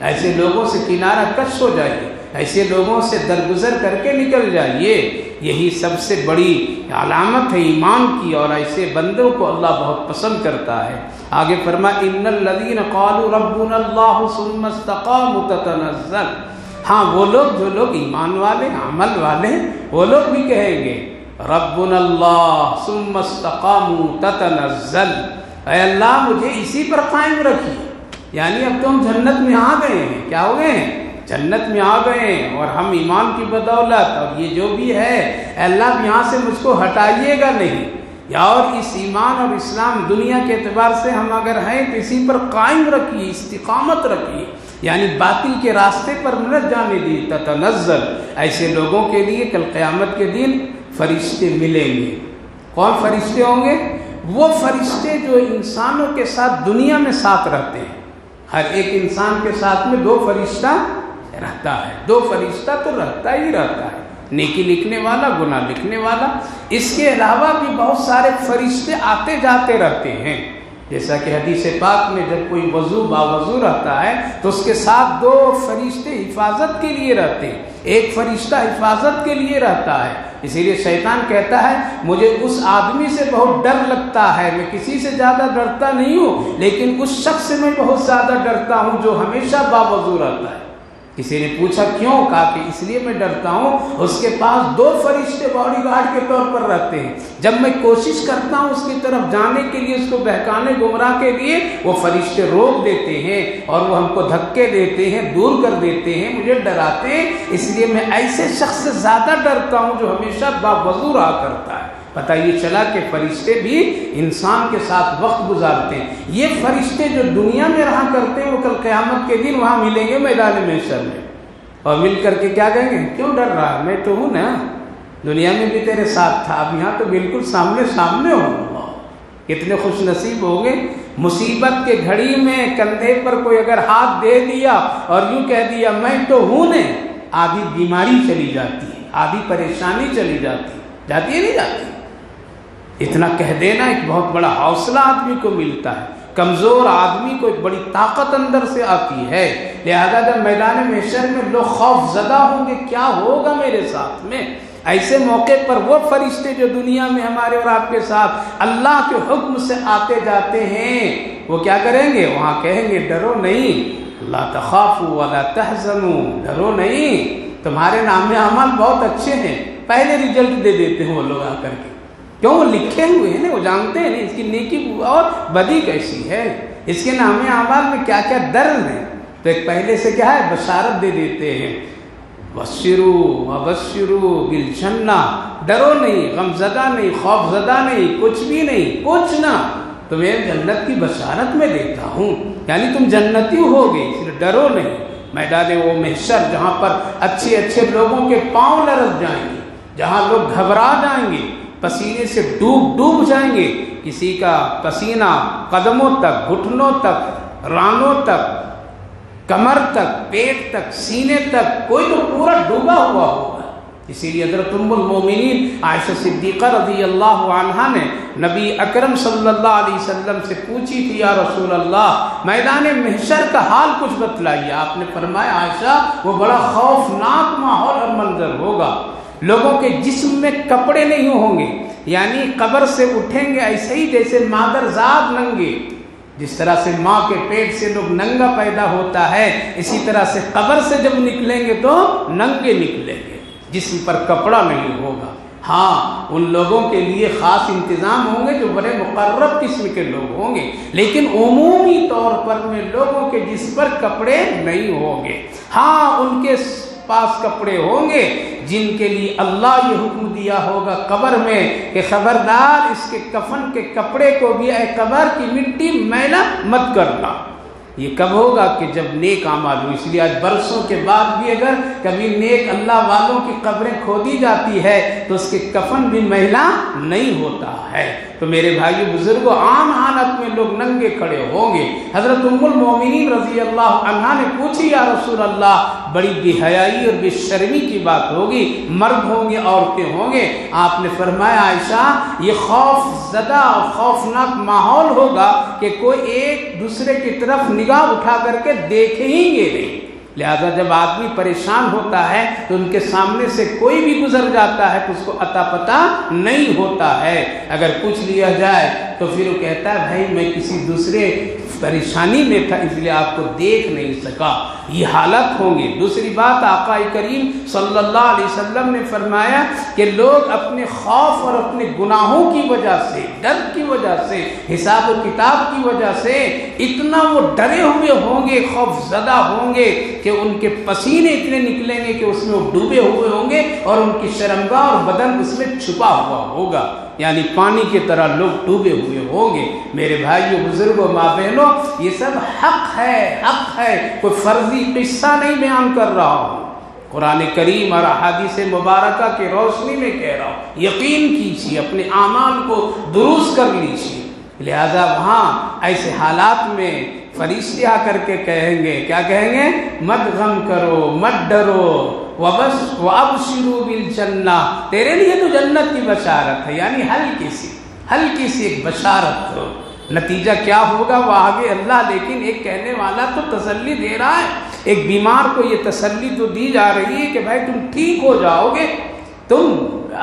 ایسے لوگوں سے کنارہ کش ہو جائیے، ایسے لوگوں سے درگزر کر کے نکل جائیے۔ یہی سب سے بڑی علامت ہے ایمان کی، اور ایسے بندوں کو اللہ بہت پسند کرتا ہے۔ آگے فرمایا ان الذین قالوا ربنا اللہ ثم استقاموا تتنزل، ہاں وہ لوگ جو لوگ ایمان والے عمل والے وہ لوگ بھی کہیں گے ربنا اللہ ثم استقاموا تتنزل، اے اللہ مجھے اسی پر قائم رکھیے، یعنی اب تو ہم جنت میں آ گئے ہیں، کیا ہو گئے ہیں؟ جنت میں آ گئے ہیں، اور ہم ایمان کی بدولت اور یہ جو بھی ہے اللہ اب یہاں سے مجھ کو ہٹائیے گا نہیں، یا اور اس ایمان اور اسلام دنیا کے اعتبار سے ہم اگر ہیں تو اسی پر قائم رکھیے، استقامت رکھیے، یعنی باطل کے راستے پر نہ جانے دی۔ تتنزل، ایسے لوگوں کے لیے کل قیامت کے دن فرشتے ملیں گے۔ کون فرشتے ہوں گے؟ وہ فرشتے جو انسانوں کے ساتھ دنیا میں ساتھ رہتے ہیں، ہر ایک انسان کے ساتھ میں 2 فرشتہ رہتا ہے، 2 فرشتہ تو رہتا ہی رہتا ہے، نیکی لکھنے والا، گناہ لکھنے والا۔ اس کے علاوہ بھی بہت سارے فرشتے آتے جاتے رہتے ہیں، جیسا کہ حدیث پاک میں جب کوئی وضو باوضو رہتا ہے تو اس کے ساتھ 2 فرشتے حفاظت کے لیے رہتے ہیں، ایک فرشتہ حفاظت کے لیے رہتا ہے۔ اسی لیے شیطان کہتا ہے مجھے اس آدمی سے بہت ڈر لگتا ہے، میں کسی سے زیادہ ڈرتا نہیں ہوں، لیکن اس شخص سے میں بہت زیادہ ڈرتا ہوں جو ہمیشہ باوضو رہتا ہے۔ کسی نے پوچھا کیوں؟ کہا کہ اس لیے میں ڈرتا ہوں، اس کے پاس 2 فرشتے باڈی گارڈ کے طور پر رہتے ہیں، جب میں کوشش کرتا ہوں اس کی طرف جانے کے لیے، اس کو بہکانے گمراہ کے لیے، وہ فرشتے روک دیتے ہیں اور وہ ہم کو دھکے دیتے ہیں، دور کر دیتے ہیں، مجھے ڈراتے ہیں۔ اس لیے میں ایسے شخص سے زیادہ ڈرتا ہوں جو ہمیشہ باوضو رہا کرتا ہے۔ پتہ یہ چلا کہ فرشتے بھی انسان کے ساتھ وقت گزارتے ہیں۔ یہ فرشتے جو دنیا میں رہا کرتے ہیں وہ کل قیامت کے دن وہاں ملیں گے میدان محشر میں، اور مل کر کے کیا کہیں گے؟ کیوں ڈر رہا؟ میں تو ہوں نا، دنیا میں بھی تیرے ساتھ تھا، اب یہاں تو بالکل سامنے ہو۔ کتنے خوش نصیب ہو گئے، مصیبت کے گھڑی میں کندھے پر کوئی اگر ہاتھ دے دیا اور یوں کہہ دیا میں تو ہوں نے، آدھی بیماری چلی جاتی ہے، آدھی پریشانی چلی جاتی ہے نہیں جاتی؟ اتنا کہہ دینا ایک بہت بڑا حوصلہ آدمی کو ملتا ہے، کمزور آدمی کو ایک بڑی طاقت اندر سے آتی ہے۔ لہذا جب میدان محشر میں لوگ خوف زدہ ہوں گے کیا ہوگا میرے ساتھ میں، ایسے موقع پر وہ فرشتے جو دنیا میں ہمارے اور آپ کے ساتھ اللہ کے حکم سے آتے جاتے ہیں وہ کیا کریں گے؟ وہاں کہیں گے ڈرو نہیں، لا تخافوا ولا تحزنوا، ڈرو نہیں، تمہارے نام اعمال بہت اچھے ہیں، پہلے رزلٹ دے دیتے ہیں وہ لوگ آ کر کے، کیوں؟ وہ لکھے ہوئے ہیں نا، وہ جانتے ہیں اس کی نیکی اور بدی کیسی ہے، اس کے نام اعمال میں کیا کیا درد ہے، تو ایک پہلے سے کیا ہے بشارت دے دیتے ہیں، بشروا وبشروا بالجنہ، ڈرو نہیں، غم زدہ نہیں، خوف زدہ نہیں، کچھ بھی نہیں، کچھ نہ، تمہیں جنت کی بشارت میں دیتا ہوں، یعنی تم جنتی ہوگے، اس لیے ڈرو نہیں۔ میدان وہ محشر جہاں پر اچھے لوگوں کے پاؤں لرز جائیں گے، جہاں لوگ گھبرا جائیں گے، پسینے سے ڈوب جائیں گے، کسی کا پسینہ قدموں تک، گھٹنوں تک، رانوں تک، کمر تک، پیٹ تک، سینے تک، کوئی تو پورا ڈوبا ہوا ہوگا۔ اسی لیے حضرت ام المومنین عائشہ صدیقہ رضی اللہ عنہا نے نبی اکرم صلی اللہ علیہ وسلم سے پوچھی تھی یا رسول اللہ میدان محشر کا حال کچھ بتلائیے۔ آپ نے فرمایا عائشہ وہ بڑا خوفناک ماحول اور منظر ہوگا، لوگوں کے جسم میں کپڑے نہیں ہوں گے، یعنی قبر سے اٹھیں گے ایسے ہی جیسے مادرزاد ننگے، جس طرح سے ماں کے پیٹ سے لوگ ننگا پیدا ہوتا ہے، اسی طرح سے قبر سے جب نکلیں گے تو ننگے نکلیں گے، جسم پر کپڑا نہیں ہوگا۔ ہاں ان لوگوں کے لیے خاص انتظام ہوں گے جو بڑے مقرب قسم کے لوگ ہوں گے، لیکن عمومی طور پر میں لوگوں کے جسم پر کپڑے نہیں ہوں گے۔ ہاں ان کے پاس کپڑے ہوں گے جن کے لیے اللہ یہ حکم دیا ہوگا قبر میں کہ خبردار اس کے کفن کے کپڑے کو بھی اے قبر کی مٹی میلا مت کرنا، یہ کب ہوگا کہ جب نیک اعمال ہو. اس لیے آج برسوں کے بعد بھی اگر کبھی نیک اللہ والوں کی قبریں کھودی جاتی ہے تو اس کے کفن بھی میلا نہیں ہوتا ہے. تو میرے بھائیو بزرگوں، عام حالت میں لوگ ننگے کھڑے ہوں گے. حضرت ام المومنین رضی اللہ عنہا نے پوچھی یا رسول اللہ، بڑی بے حیائی اور بے شرمی کی بات ہوگی، مرد ہوں گے عورتیں ہوں گے. آپ نے فرمایا عائشہ، یہ خوف زدہ اور خوفناک ماحول ہوگا کہ کوئی ایک دوسرے کی طرف نگاہ اٹھا کر کے دیکھیں گے نہیں. لہذا جب آدمی پریشان ہوتا ہے تو ان کے سامنے سے کوئی بھی گزر جاتا ہے تو اس کو عطا پتہ نہیں ہوتا ہے. اگر پوچھ لیا جائے تو پھر وہ کہتا ہے بھائی میں کسی دوسرے پریشانی میں تھا اس لیے آپ کو دیکھ نہیں سکا. یہ حالت ہوں گے. دوسری بات، آقا کریم صلی اللہ علیہ وسلم نے فرمایا کہ لوگ اپنے خوف اور اپنے گناہوں کی وجہ سے، ڈر کی وجہ سے، حساب و کتاب کی وجہ سے اتنا وہ ڈرے ہوئے ہوں گے، خوف زدہ ہوں گے کہ ان کے پسینے اتنے نکلیں گے کہ اس میں وہ ڈوبے ہوئے ہوں گے اور ان کی شرمگاہ اور بدن اس میں چھپا ہوا ہوگا. یعنی پانی کی طرح لوگ ڈوبے ہوئے ہوں گے. میرے بھائیو بزرگوں ماں بہنوں، یہ سب حق ہے، حق ہے. کوئی فرضی قصہ نہیں بیان کر رہا ہوں، قرآن کریم اور احادیث مبارکہ کی روشنی میں کہہ رہا ہوں. یقین کیجیے، اپنے اعمال کو درست کر لیجیے. لہذا وہاں ایسے حالات میں فرشتے آ کر کے کہیں گے، کیا کہیں گے؟ مت غم کرو، مت ڈرو، وَأَبْشِرُوا بِالْجَنَّةِ، تیرے لیے تو جنت کی بشارت ہے. یعنی ہلکی سی ایک بشارت ہو. نتیجہ کیا ہوگا وہ آگے اللہ، لیکن ایک کہنے والا تو تسلی دے رہا ہے. ایک بیمار کو یہ تسلی تو دی جا رہی ہے کہ بھائی تم ٹھیک ہو جاؤ گے، تم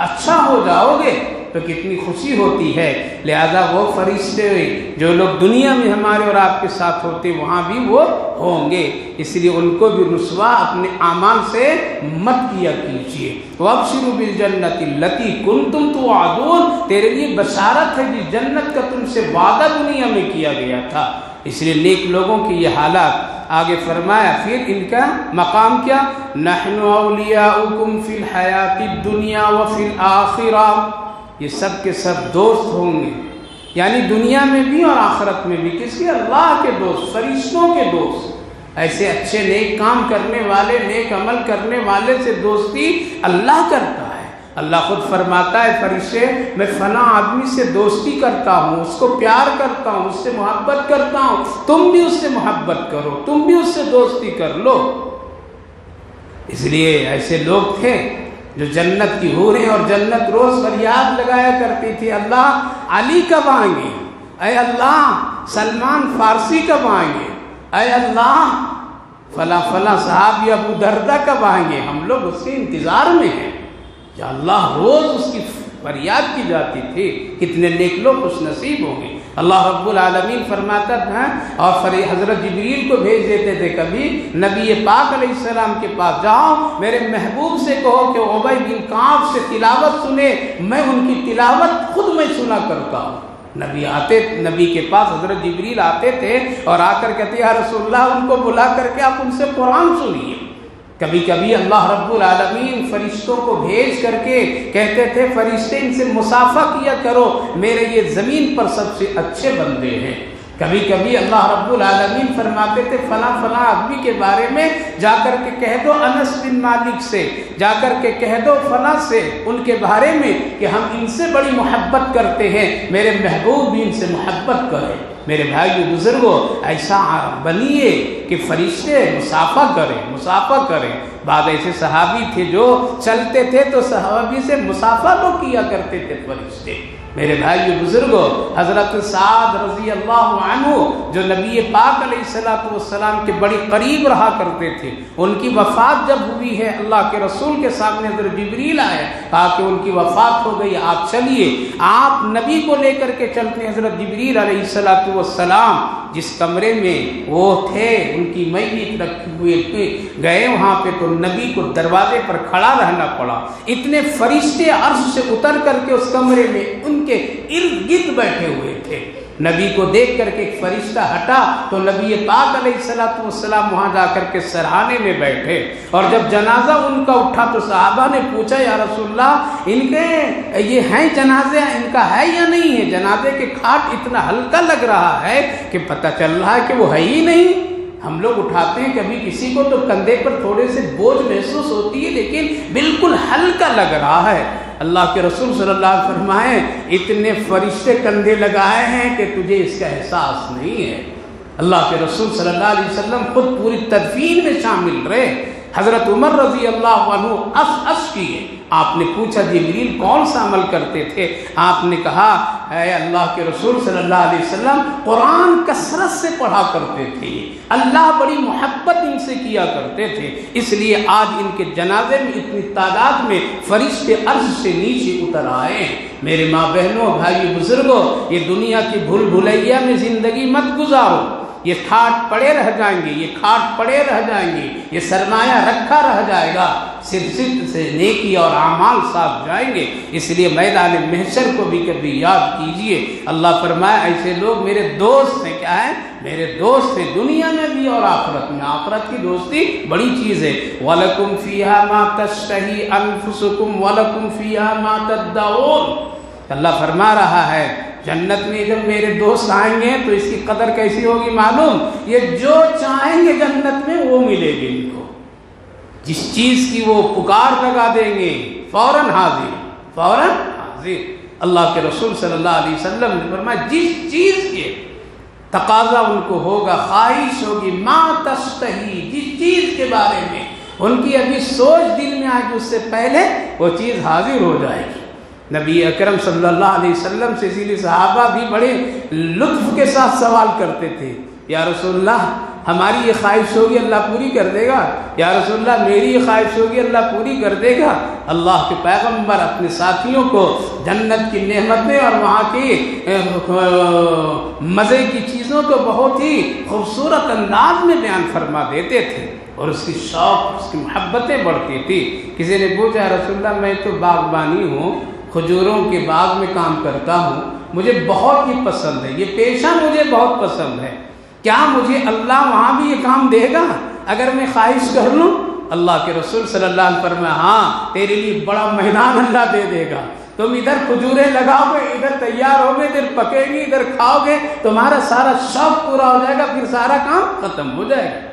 اچھا ہو جاؤ گے، تو کتنی خوشی ہوتی ہے. لہذا وہ فرشتے جو لوگ دنیا میں ہمارے اور آپ کے ساتھ ہوتے وہاں بھی وہ ہوں گے. اس لیے ان کو بھی رسوا اپنے اعمال سے مت کیا کیجیے. وَأَبْشِرُوا بِالْجَنَّةِ الَّتِي كُنْتُمْ تُوعَدُونَ، تیرے لیے بشارت ہے جس جنت کا تم سے وعدہ دنیا میں کیا گیا تھا. اس لیے نیک لوگوں کی یہ حالات. آگے فرمایا پھر ان کا مقام کیا؟ نَحْنُ أَوْلِيَاؤُكُمْ فِي الْحَيَاةِ الدُّنْيَا وَفِي الْآخِرَةِ، یہ سب کے سب دوست ہوں گے. یعنی دنیا میں بھی اور آخرت میں بھی. کس کے؟ اللہ کے دوست، فرشتوں کے دوست. ایسے اچھے نیک کام کرنے والے، نیک عمل کرنے والے سے دوستی اللہ کرتا ہے. اللہ خود فرماتا ہے فرشتے میں فلاں آدمی سے دوستی کرتا ہوں، اس کو پیار کرتا ہوں، اس سے محبت کرتا ہوں، تم بھی اس سے محبت کرو، تم بھی اس سے دوستی کر لو. اس لیے ایسے لوگ تھے جو جنت کی حوریں اور جنت روز فریاد لگایا کرتی تھی، اللہ علی کب آئیں گے؟ اے اللہ سلمان فارسی کب آئیں گے؟ اے اللہ فلاں فلاں صحابی ابو دردہ کب آئیں گے؟ ہم لوگ اس کے انتظار میں ہیں. یا اللہ روز اس کی فریاد کی جاتی تھی. کتنے نیک لوگ خوش نصیب ہوں گے. اللہ رب العالمین فرماتا تھا اور حضرت جبریل کو بھیج دیتے تھے کبھی نبی پاک علیہ السلام کے پاس، جاؤ میرے محبوب سے کہو کہ ابی بن کعب سے تلاوت سنے، میں ان کی تلاوت خود میں سنا کرتا ہوں. نبی کے پاس حضرت جبریل آتے تھے اور آ کر کہتے یا رسول اللہ ان کو بلا کر کے آپ ان سے قرآن سنیے. کبھی کبھی اللہ رب العالمین فرشتوں کو بھیج کر کے کہتے تھے فرشتے ان سے مصافحہ کیا کرو، میرے یہ زمین پر سب سے اچھے بندے ہیں. کبھی کبھی اللہ رب العالمین فرماتے تھے فلاں فلاں آدمی کے بارے میں جا کر کے کہہ دو انس بن مالک سے، جا کر کے کہہ دو فلاں سے ان کے بارے میں کہ ہم ان سے بڑی محبت کرتے ہیں، میرے محبوب بھی ان سے محبت کریں. میرے بھائیو بزرگوں ایسا بنیے کہ فرشتے مصافحہ کریں. بعض ایسے صحابی تھے جو چلتے تھے تو صحابی سے مصافحہ تو کیا کرتے تھے فرشتے. میرے بھائیو بزرگوں حضرت سعد رضی اللہ عنہ جو نبی پاک علیہ السلام کے بڑی قریب رہا کرتے تھے، ان کی وفات جب ہوئی ہے اللہ کے رسول کے سامنے حضرت جبریل آئے، کہا کہ ان کی وفات ہو گئی، آپ چلیے. آپ نبی کو لے کر کے چلتے. حضرت جبریل علیہ السلام جس کمرے میں وہ تھے ان کی میت رکھی ہوئے تھے گئے وہاں پہ تو نبی کو دروازے پر کھڑا رہنا پڑا. اتنے فرشتے عرش سے اتر کر کے اس کمرے میں ان کے ارد گرد بیٹھے ہوئے تھے. نبی کو دیکھ کر کے ایک فرشتہ ہٹا تو نبی پاک علیہ الصلوۃ والسلام وہاں جا کر کے سرحانے میں بیٹھے، اور جب جنازہ ان کا اٹھا تو صحابہ نے پوچھا یا رسول اللہ ان کے یہ ہیں جنازے، ان کا ہے یا نہیں ہے؟ جنازے کے کھاٹ اتنا ہلکا لگ رہا ہے کہ پتہ چل رہا ہے کہ وہ ہے ہی نہیں۔ ہم لوگ اٹھاتے ہیں کبھی کسی کو تو کندھے پر تھوڑے سے بوجھ محسوس ہوتی ہے، لیکن بالکل ہلکا لگ رہا ہے۔ اللہ کے رسول صلی اللہ علیہ وسلم فرمائے اتنے فرشتے کندھے لگائے ہیں کہ تجھے اس کا احساس نہیں ہے۔ اللہ کے رسول صلی اللہ علیہ وسلم خود پوری تدفین میں شامل رہے۔ حضرت عمر رضی اللہ عنہ اس کیے، آپ نے پوچھا جبریل کون سا عمل کرتے تھے؟ آپ نے کہا اے اللہ کے رسول صلی اللہ علیہ وسلم قرآن کثرت سے پڑھا کرتے تھے، اللہ بڑی محبت ان سے کیا کرتے تھے، اس لیے آج ان کے جنازے میں اتنی تعداد میں فرشتے عرش سے نیچے اتر آئے ہیں۔ میرے ماں بہنوں، بھائی بزرگوں، یہ دنیا کی بھول بھلیا میں زندگی مت گزارو، یہ کھاٹ پڑے رہ جائیں گے، یہ کھاٹ پڑے رہ جائیں گے، یہ سرمایہ رکھا رہ جائے گا، صرف سے نیکی اور اعمال ساتھ جائیں گے۔ اس لیے میدان محشر کو بھی کبھی یاد کیجئے۔ اللہ فرمایا ایسے لوگ میرے دوست ہیں، کیا ہے؟ میرے دوست ہیں، دنیا میں بھی اور آخرت میں۔ آخرت کی دوستی بڑی چیز ہے۔ وَلَكُمْ فِيهَا مَا تَشْتَهِي أَنفُسُكُمْ وَلَكُمْ فِيهَا مَا تَدَّعُونَ۔ اللہ فرما رہا ہے جنت میں جب میرے دوست آئیں گے تو اس کی قدر کیسی ہوگی معلوم؟ یہ جو چاہیں گے جنت میں وہ ملے گی ان کو، جس چیز کی وہ پکار لگا دیں گے فوراً حاضر، فوراً حاضر۔ اللہ کے رسول صلی اللہ علیہ وسلم نے فرمایا جس چیز کے تقاضا ان کو ہوگا، خواہش ہوگی، ما تشتہی، جس چیز کے بارے میں ان کی ابھی سوچ دل میں آئے گی اس سے پہلے وہ چیز حاضر ہو جائے گی۔ نبی اکرم صلی اللہ علیہ وسلم سے اسی لیے صحابہ بھی بڑے لطف کے ساتھ سوال کرتے تھے، یا رسول اللہ ہماری یہ خواہش ہوگی اللہ پوری کر دے گا، یا رسول اللہ میری یہ خواہش ہوگی اللہ پوری کر دے گا۔ اللہ کے پیغمبر اپنے ساتھیوں کو جنت کی نعمتیں اور وہاں کی مزے کی چیزوں کو بہت ہی خوبصورت انداز میں بیان فرما دیتے تھے، اور اس کی شوق، اس کی محبتیں بڑھتی تھی۔ کسی نے پوچھا رسول اللہ میں تو باغبانی ہوں، کھجوروں کے باغ میں کام کرتا ہوں، مجھے بہت ہی پسند ہے، یہ پیشہ مجھے بہت پسند ہے، کیا مجھے اللہ وہاں بھی یہ کام دے گا اگر میں خواہش کر لوں؟ اللہ کے رسول صلی اللہ علیہ وسلم فرمایا ہاں تیرے لیے بڑا میدان اللہ دے دے گا، تم ادھر کھجوریں لگاؤ گے، ادھر تیار ہوگے، ادھر پکے گی، ادھر کھاؤ گے، تمہارا سارا شوق پورا ہو جائے گا، پھر سارا کام ختم ہو جائے گا۔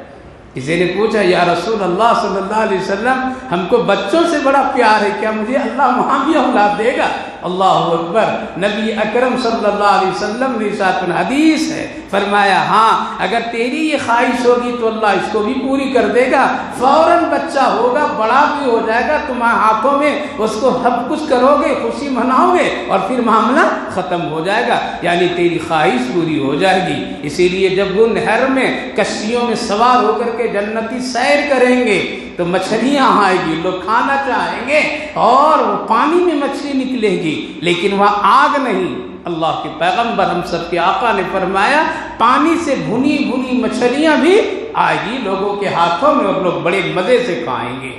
کسی نے پوچھا یا رسول اللہ صلی اللہ علیہ وسلم ہم کو بچوں سے بڑا پیار ہے، کیا مجھے اللہ وہاں بھی اولاد دے گا؟ اللہ اکبر۔ نبی اکرم صلی اللہ علیہ وسلم نے ارشاد حدیث ہے فرمایا ہاں اگر تیری یہ خواہش ہوگی تو اللہ اس کو بھی پوری کر دے گا، فوراً بچہ ہوگا، بڑا بھی ہو جائے گا، تمہارے ہاتھوں میں اس کو سب کچھ کرو گے، خوشی مناؤ گے، اور پھر معاملہ ختم ہو جائے گا، یعنی تیری خواہش پوری ہو جائے گی۔ اسی لیے جب وہ نہر میں کشتیوں میں سوار ہو کر کے جنتی سیر کریں گے تو مچھلیاں آئیں گی، لوگ کھانا چاہیں گے اور وہ پانی میں مچھلی نکلے گی، لیکن وہاں آگ نہیں۔ اللہ کے پیغمبر ہم سب کے آقا نے فرمایا پانی سے بھنی بھنی مچھلیاں بھی آئے گی لوگوں کے ہاتھوں میں، اور لوگ بڑے مزے سے کھائیں گے۔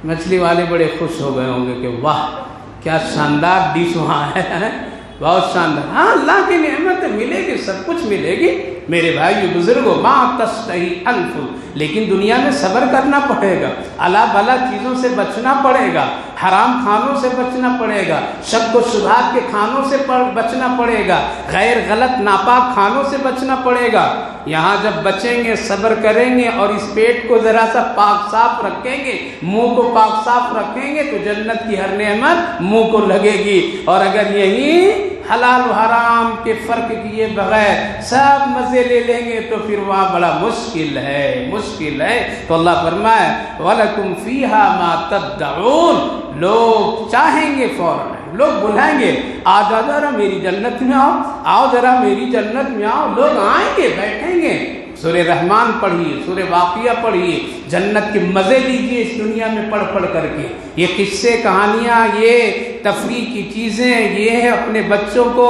مچھلی والے بڑے خوش ہو گئے ہوں گے کہ واہ کیا شاندار ڈش وہاں ہے، بہت شاندار۔ ہاں اللہ کی نعمت ملے گی، سب کچھ ملے گی میرے بھائی بزرگوں، ما تشتہی انفس، لیکن دنیا میں صبر کرنا پڑے گا، الا بلا چیزوں سے بچنا پڑے گا، حرام کھانوں سے بچنا پڑے گا، شک و شبہات کے کھانوں سے بچنا پڑے گا، غیر غلط ناپاک کھانوں سے بچنا پڑے گا۔ یہاں جب بچیں گے، صبر کریں گے اور اس پیٹ کو ذرا سا پاک صاف رکھیں گے، منہ کو پاک صاف رکھیں گے تو جنت کی ہر نعمت منہ کو لگے گی، اور اگر یہی حلال و حرام کے فرق کیے بغیر سب مزے لے لیں گے تو پھر وہاں بڑا مشکل ہے، مشکل ہے۔ تو اللہ فرمائے وَلَكُمْ فِيهَا مَا تَدَّعُونَ، لوگ چاہیں گے فوراً، لوگ بلائیں گے آ جا ذرا میری جنت میں آؤ، آؤ ذرا میری جنت میں آؤ، لوگ آئیں گے، بیٹھیں گے۔ سورہ رحمان پڑھیے، سورہ واقعہ پڑھیے، جنت کے مزے لیجیے اس دنیا میں پڑھ پڑھ کر کے۔ یہ قصے کہانیاں، یہ تفریح کی چیزیں، یہ ہے اپنے بچوں کو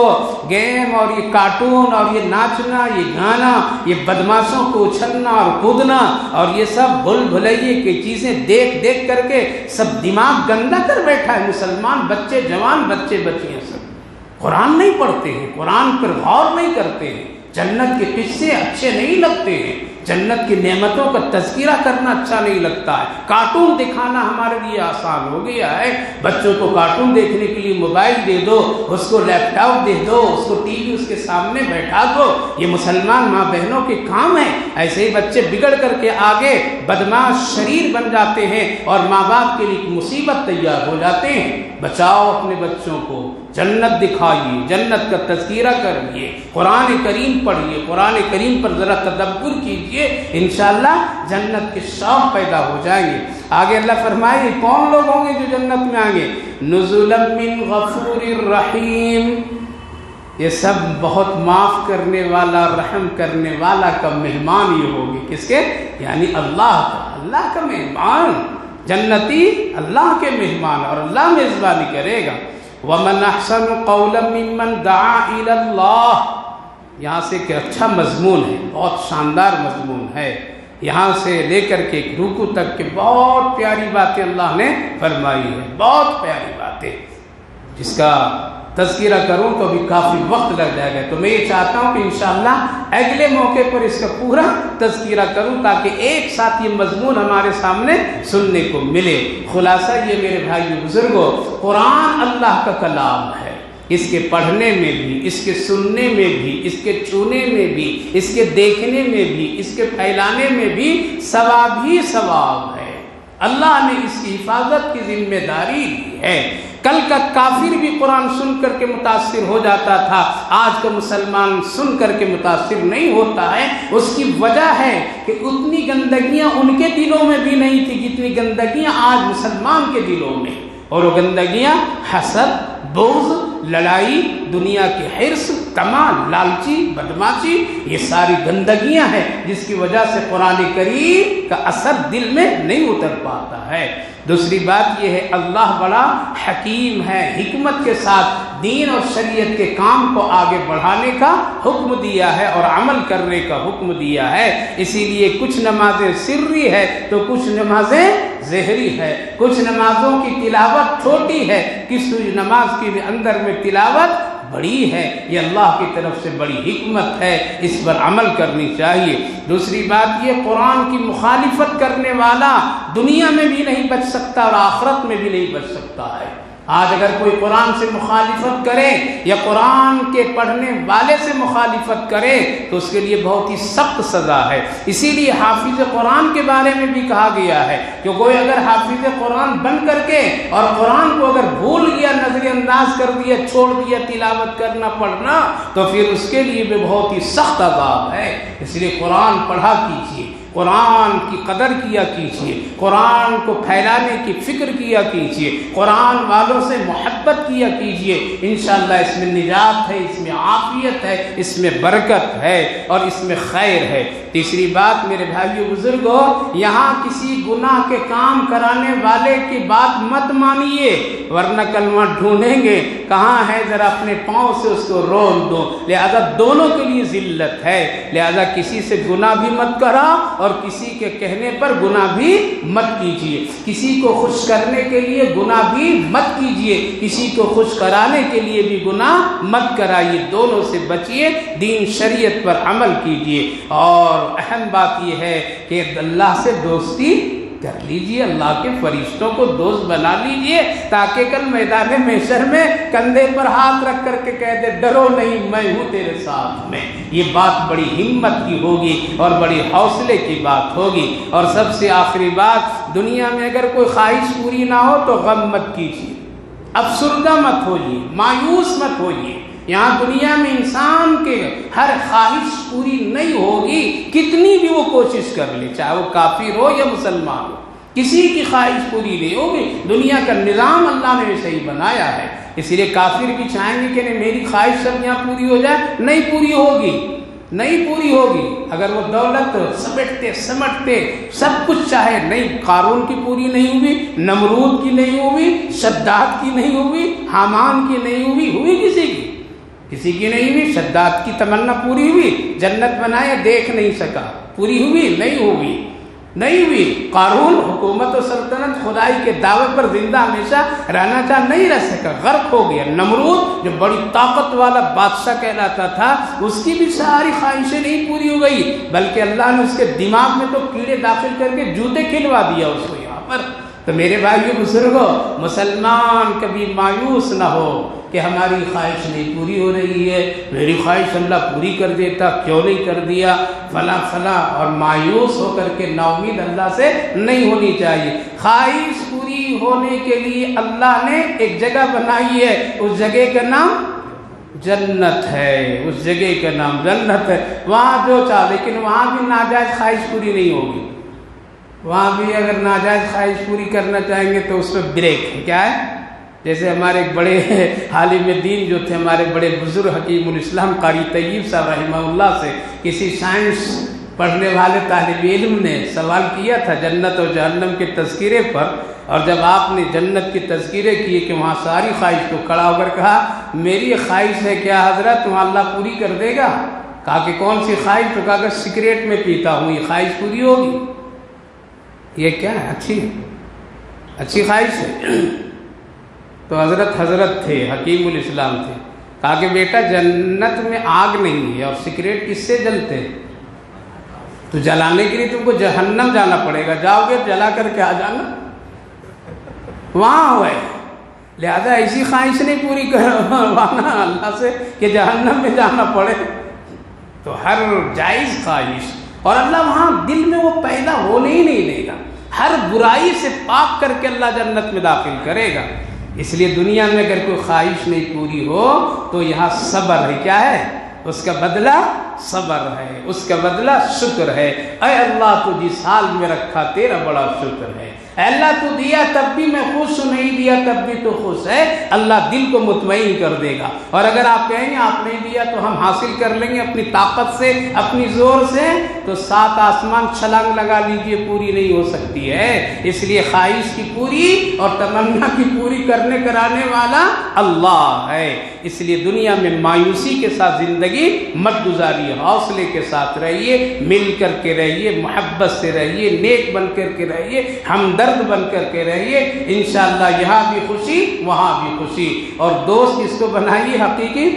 گیم اور یہ کارٹون اور یہ ناچنا، یہ گانا، یہ بدماشوں کو اچھلنا اور کودنا اور یہ سب بھول بھلائیے کی چیزیں دیکھ دیکھ کر کے سب دماغ گندا کر بیٹھا ہے مسلمان، بچے جوان، بچے بچیاں سب قرآن نہیں پڑھتے ہیں، قرآن پر غور نہیں کرتے ہیں، جنت کے قصے اچھے نہیں لگتے ہیں، جنت کی نعمتوں کا تذکرہ کرنا اچھا نہیں لگتا ہے، کارٹون دکھانا ہمارے لیے آسان ہو گیا ہے۔ بچوں کو کارٹون دیکھنے کے لیے موبائل دے دو، اس کو لیپ ٹاپ دے دو، اس کو ٹی وی اس کے سامنے بیٹھا دو، یہ مسلمان ماں بہنوں کے کام ہے۔ ایسے ہی بچے بگڑ کر کے آگے بدماش شریر بن جاتے ہیں اور ماں باپ کے لیے ایک مصیبت تیار ہو جاتے ہیں۔ بچاؤ اپنے بچوں کو، جنت دکھائیے، جنت کا تذکرہ کریے، قرآن کریم پڑھیے، قرآن کریم پر ذرا تدبر کیجیے، انشاءاللہ جنت کے شوق پیدا ہو جائیں گے۔ آگے اللہ فرمائے کون لوگ ہوں گے جو جنت میں آئیں گے؟ نزلا من غفور الرحیم، یہ سب بہت معاف کرنے والا، رحم کرنے والا کا مہمان یہ ہوگی۔ کس کے؟ یعنی اللہ کا مہمان، جنتی اللہ کے مہمان، اور اللہ میزبانی کرے گا۔ وَمَنْ أَحْسَنُ قَوْلًا مِّمَّنْ دَعَا إِلَى اللَّهِ، یہاں سے ایک اچھا مضمون ہے، بہت شاندار مضمون ہے، یہاں سے لے کر کے رکوع تک کے بہت پیاری باتیں اللہ نے فرمائی ہے، بہت پیاری باتیں، جس کا تذکرہ کروں تو ابھی کافی وقت لگ جائے گا، تو میں یہ چاہتا ہوں کہ انشاءاللہ اگلے موقع پر اس کا پورا تذکرہ کروں تاکہ ایک ساتھ یہ مضمون ہمارے سامنے سننے کو ملے۔ خلاصہ یہ میرے بھائیو بزرگوں، قرآن اللہ کا کلام ہے، اس کے پڑھنے میں بھی، اس کے سننے میں بھی، اس کے چھونے میں بھی، اس کے دیکھنے میں بھی، اس کے پھیلانے میں بھی ثواب ہی ثواب ہے۔ اللہ نے اس کی حفاظت کی ذمہ داری لی ہے۔ کل کا کافر بھی قرآن سن کر کے متاثر ہو جاتا تھا، آج کا مسلمان سن کر کے متاثر نہیں ہوتا ہے۔ اس کی وجہ ہے کہ اتنی گندگیاں ان کے دلوں میں بھی نہیں تھی جتنی گندگیاں آج مسلمان کے دلوں میں، اور وہ گندگیاں حسد، بغض، لڑائی، دنیا کی حرص، طمع، لالچی، بدماشی، یہ ساری گندگیاں ہیں جس کی وجہ سے قرآن کریم کا اثر دل میں نہیں اتر پاتا ہے۔ دوسری بات یہ ہے اللہ بڑا حکیم ہے، حکمت کے ساتھ دین اور شریعت کے کام کو آگے بڑھانے کا حکم دیا ہے اور عمل کرنے کا حکم دیا ہے۔ اسی لیے کچھ نمازیں سری ہے تو کچھ نمازیں ظہری ہے، کچھ نمازوں کی تلاوت چھوٹی ہے، کس نماز کے اندر میں تلاوت بڑی ہے۔ یہ اللہ کی طرف سے بڑی حکمت ہے، اس پر عمل کرنی چاہیے۔ دوسری بات یہ، قرآن کی مخالفت کرنے والا دنیا میں بھی نہیں بچ سکتا اور آخرت میں بھی نہیں بچ سکتا ہے۔ آج اگر کوئی قرآن سے مخالفت کرے یا قرآن کے پڑھنے والے سے مخالفت کرے تو اس کے لیے بہت ہی سخت سزا ہے۔ اسی لیے حافظ قرآن کے بارے میں بھی کہا گیا ہے کہ کوئی اگر حافظ قرآن بن کر کے اور قرآن کو اگر بھول گیا، نظر انداز کر دیا، چھوڑ دیا تلاوت کرنا پڑھنا، تو پھر اس کے لیے بھی بہت ہی سخت عذاب ہے۔ اس لیے قرآن پڑھا کیجیے، قرآن کی قدر کیا کیجیے، قرآن کو پھیلانے کی فکر کیا کیجیے، قرآن والوں سے محبت کیا کیجیے۔ انشاءاللہ اس میں نجات ہے، اس میں عافیت ہے، اس میں برکت ہے اور اس میں خیر ہے۔ تیسری بات میرے بھائیو بزرگوں، یہاں کسی گناہ کے کام کرانے والے کی بات مت مانیے، ورنہ کلمہ ڈھونڈیں گے کہاں ہے، ذرا اپنے پاؤں سے اس کو رول دو۔ لہذا دونوں کے لیے ذلت ہے، لہذا کسی سے گناہ بھی مت کرا اور کسی کے کہنے پر گناہ بھی مت کیجیے، کسی کو خوش کرنے کے لیے گناہ بھی مت کیجیے، کسی کو خوش کرانے کے لیے بھی گناہ مت کرائیے، دونوں سے بچیے، دین شریعت پر عمل کیجیے۔ اور اہم بات یہ ہے کہ اللہ سے دوستی کر لیجیے، اللہ کے فرشتوں کو دوست بنا لیجیے تاکہ کل میدان محشر میں کندھے پر ہاتھ رکھ کر کے کہہ دے ڈرو نہیں، میں ہوں تیرے ساتھ میں۔ یہ بات بڑی ہمت کی ہوگی اور بڑی حوصلے کی بات ہوگی۔ اور سب سے آخری بات، دنیا میں اگر کوئی خواہش پوری نہ ہو تو غم مت کیجیے، افسردہ مت ہوئیے، مایوس مت ہوئیے۔ یہاں دنیا میں انسان کے ہر خواہش پوری نہیں ہوگی، کتنی بھی وہ کوشش کر لے، چاہے وہ کافر ہو یا مسلمان ہو، کسی کی خواہش پوری نہیں ہوگی۔ دنیا کا نظام اللہ نے صحیح بنایا ہے، اسی لیے کافر بھی چاہیں گے کہ نہیں میری خواہش سب یہاں پوری ہو جائے، نہیں پوری ہوگی، نہیں پوری ہوگی۔ اگر وہ دولت سمیٹتے سمٹتے سب کچھ چاہے، نہیں، قارون کی پوری نہیں ہوئی، نمرود کی نہیں ہوئی، شداد کی نہیں ہوئی، حامان کی نہیں ہوئی، ہوئی کسی کی نہیں ہوئی۔ شداد کی تمنا پوری ہوئی، جنت بنایا دیکھ نہیں سکا، پوری ہوئی نہیں ہوئی۔ نہیں ہوئی۔ قارون حکومت و سلطنت خدائی کے دعوے پر زندہ ہمیشہ رہنا چاہ نہیں رہ سکا، غرق ہو گیا۔ نمرود جو بڑی طاقت والا بادشاہ کہلاتا تھا، اس کی بھی ساری خواہشیں نہیں پوری ہو گئی، بلکہ اللہ نے اس کے دماغ میں تو کیڑے داخل کر کے جوتے کھلوا دیا اس کو یہاں پر۔ تو میرے بھائیو بزرگوں، مسلمان کبھی مایوس نہ ہو کہ ہماری خواہش نہیں پوری ہو رہی ہے، میری خواہش اللہ پوری کر دیتا، کیوں نہیں کر دیا، فلاں فلاں، اور مایوس ہو کر کے نا امید اللہ سے نہیں ہونی چاہیے۔ خواہش پوری ہونے کے لیے اللہ نے ایک جگہ بنائی ہے، اس جگہ کا نام جنت ہے، اس جگہ کا نام جنت ہے۔ وہاں جو چاہ، لیکن وہاں بھی ناجائز خواہش پوری نہیں ہوگی، وہاں بھی اگر ناجائز خواہش پوری کرنا چاہیں گے تو اس پہ بریک ہے۔ کیا ہے؟ جیسے ہمارے ایک بڑے عالم دین جو تھے، ہمارے بڑے بزرگ حکیم الاسلام قاری طیب صاحب رحمہ اللہ سے کسی سائنس پڑھنے والے طالب علم نے سوال کیا تھا جنت اور جہنم کے تذکرے پر، اور جب آپ نے جنت کے تذکرے کیے کہ وہاں ساری خواہش کو کھڑا ہو کر کہا میری یہ خواہش ہے کیا حضرت وہاں اللہ پوری کر دے گا؟ کہا کہ کون سی خواہش؟ تو کہا کہ سگریٹ میں پیتا ہوں، یہ خواہش پوری ہوگی؟ یہ کیا ہے؟ اچھی خواہش ہے۔ تو حضرت تھے، حکیم الاسلام تھے، کہا کہ بیٹا جنت میں آگ نہیں ہے، اور سگریٹ کس سے جلتے ہیں؟ تو جلانے کے لیے تم کو جہنم جانا پڑے گا، جاؤ گے جلا کر کے آ جانا، وہاں ہوئے۔ لہذا ایسی خواہش نہیں پوری کروانا اللہ سے کہ جہنم میں جانا پڑے۔ تو ہر جائز خواہش، اور اللہ وہاں دل میں وہ پیدا ہونے ہی نہیں دے گا، ہر برائی سے پاک کر کے اللہ جنت میں داخل کرے گا۔ اس لیے دنیا میں اگر کوئی خواہش نہیں پوری ہو تو یہاں صبر ہے۔ کیا ہے؟ اس کا بدلہ صبر ہے، اس کا بدلہ شکر ہے۔ اے اللہ تو جس حال میں رکھا تیرا بڑا شکر ہے، اے اللہ تو دیا تب بھی میں خوش ہوں، نہیں دیا تب بھی تو خوش ہے۔ اللہ دل کو مطمئن کر دے گا، اور اگر آپ کہیں گے آپ نہیں دیا تو ہم حاصل کر لیں گے اپنی طاقت سے، اپنی زور سے، تو 7 آسمان چھلانگ لگا لیجئے، پوری نہیں ہو سکتی ہے۔ اس لیے خواہش کی پوری اور تمنا کی پوری کرنے کرانے والا اللہ ہے۔ اس لیے دنیا میں مایوسی کے ساتھ زندگی مت گزاریے، حوصلے کے ساتھ رہیے، مل کر کے رہیے، محبت سے رہیے، نیک بن کر کے رہیے، ہمدرد بن کر کے رہیے، انشاءاللہ یہاں بھی خوشی وہاں بھی خوشی۔ اور دوست کس کو بنائیے؟ حقیقی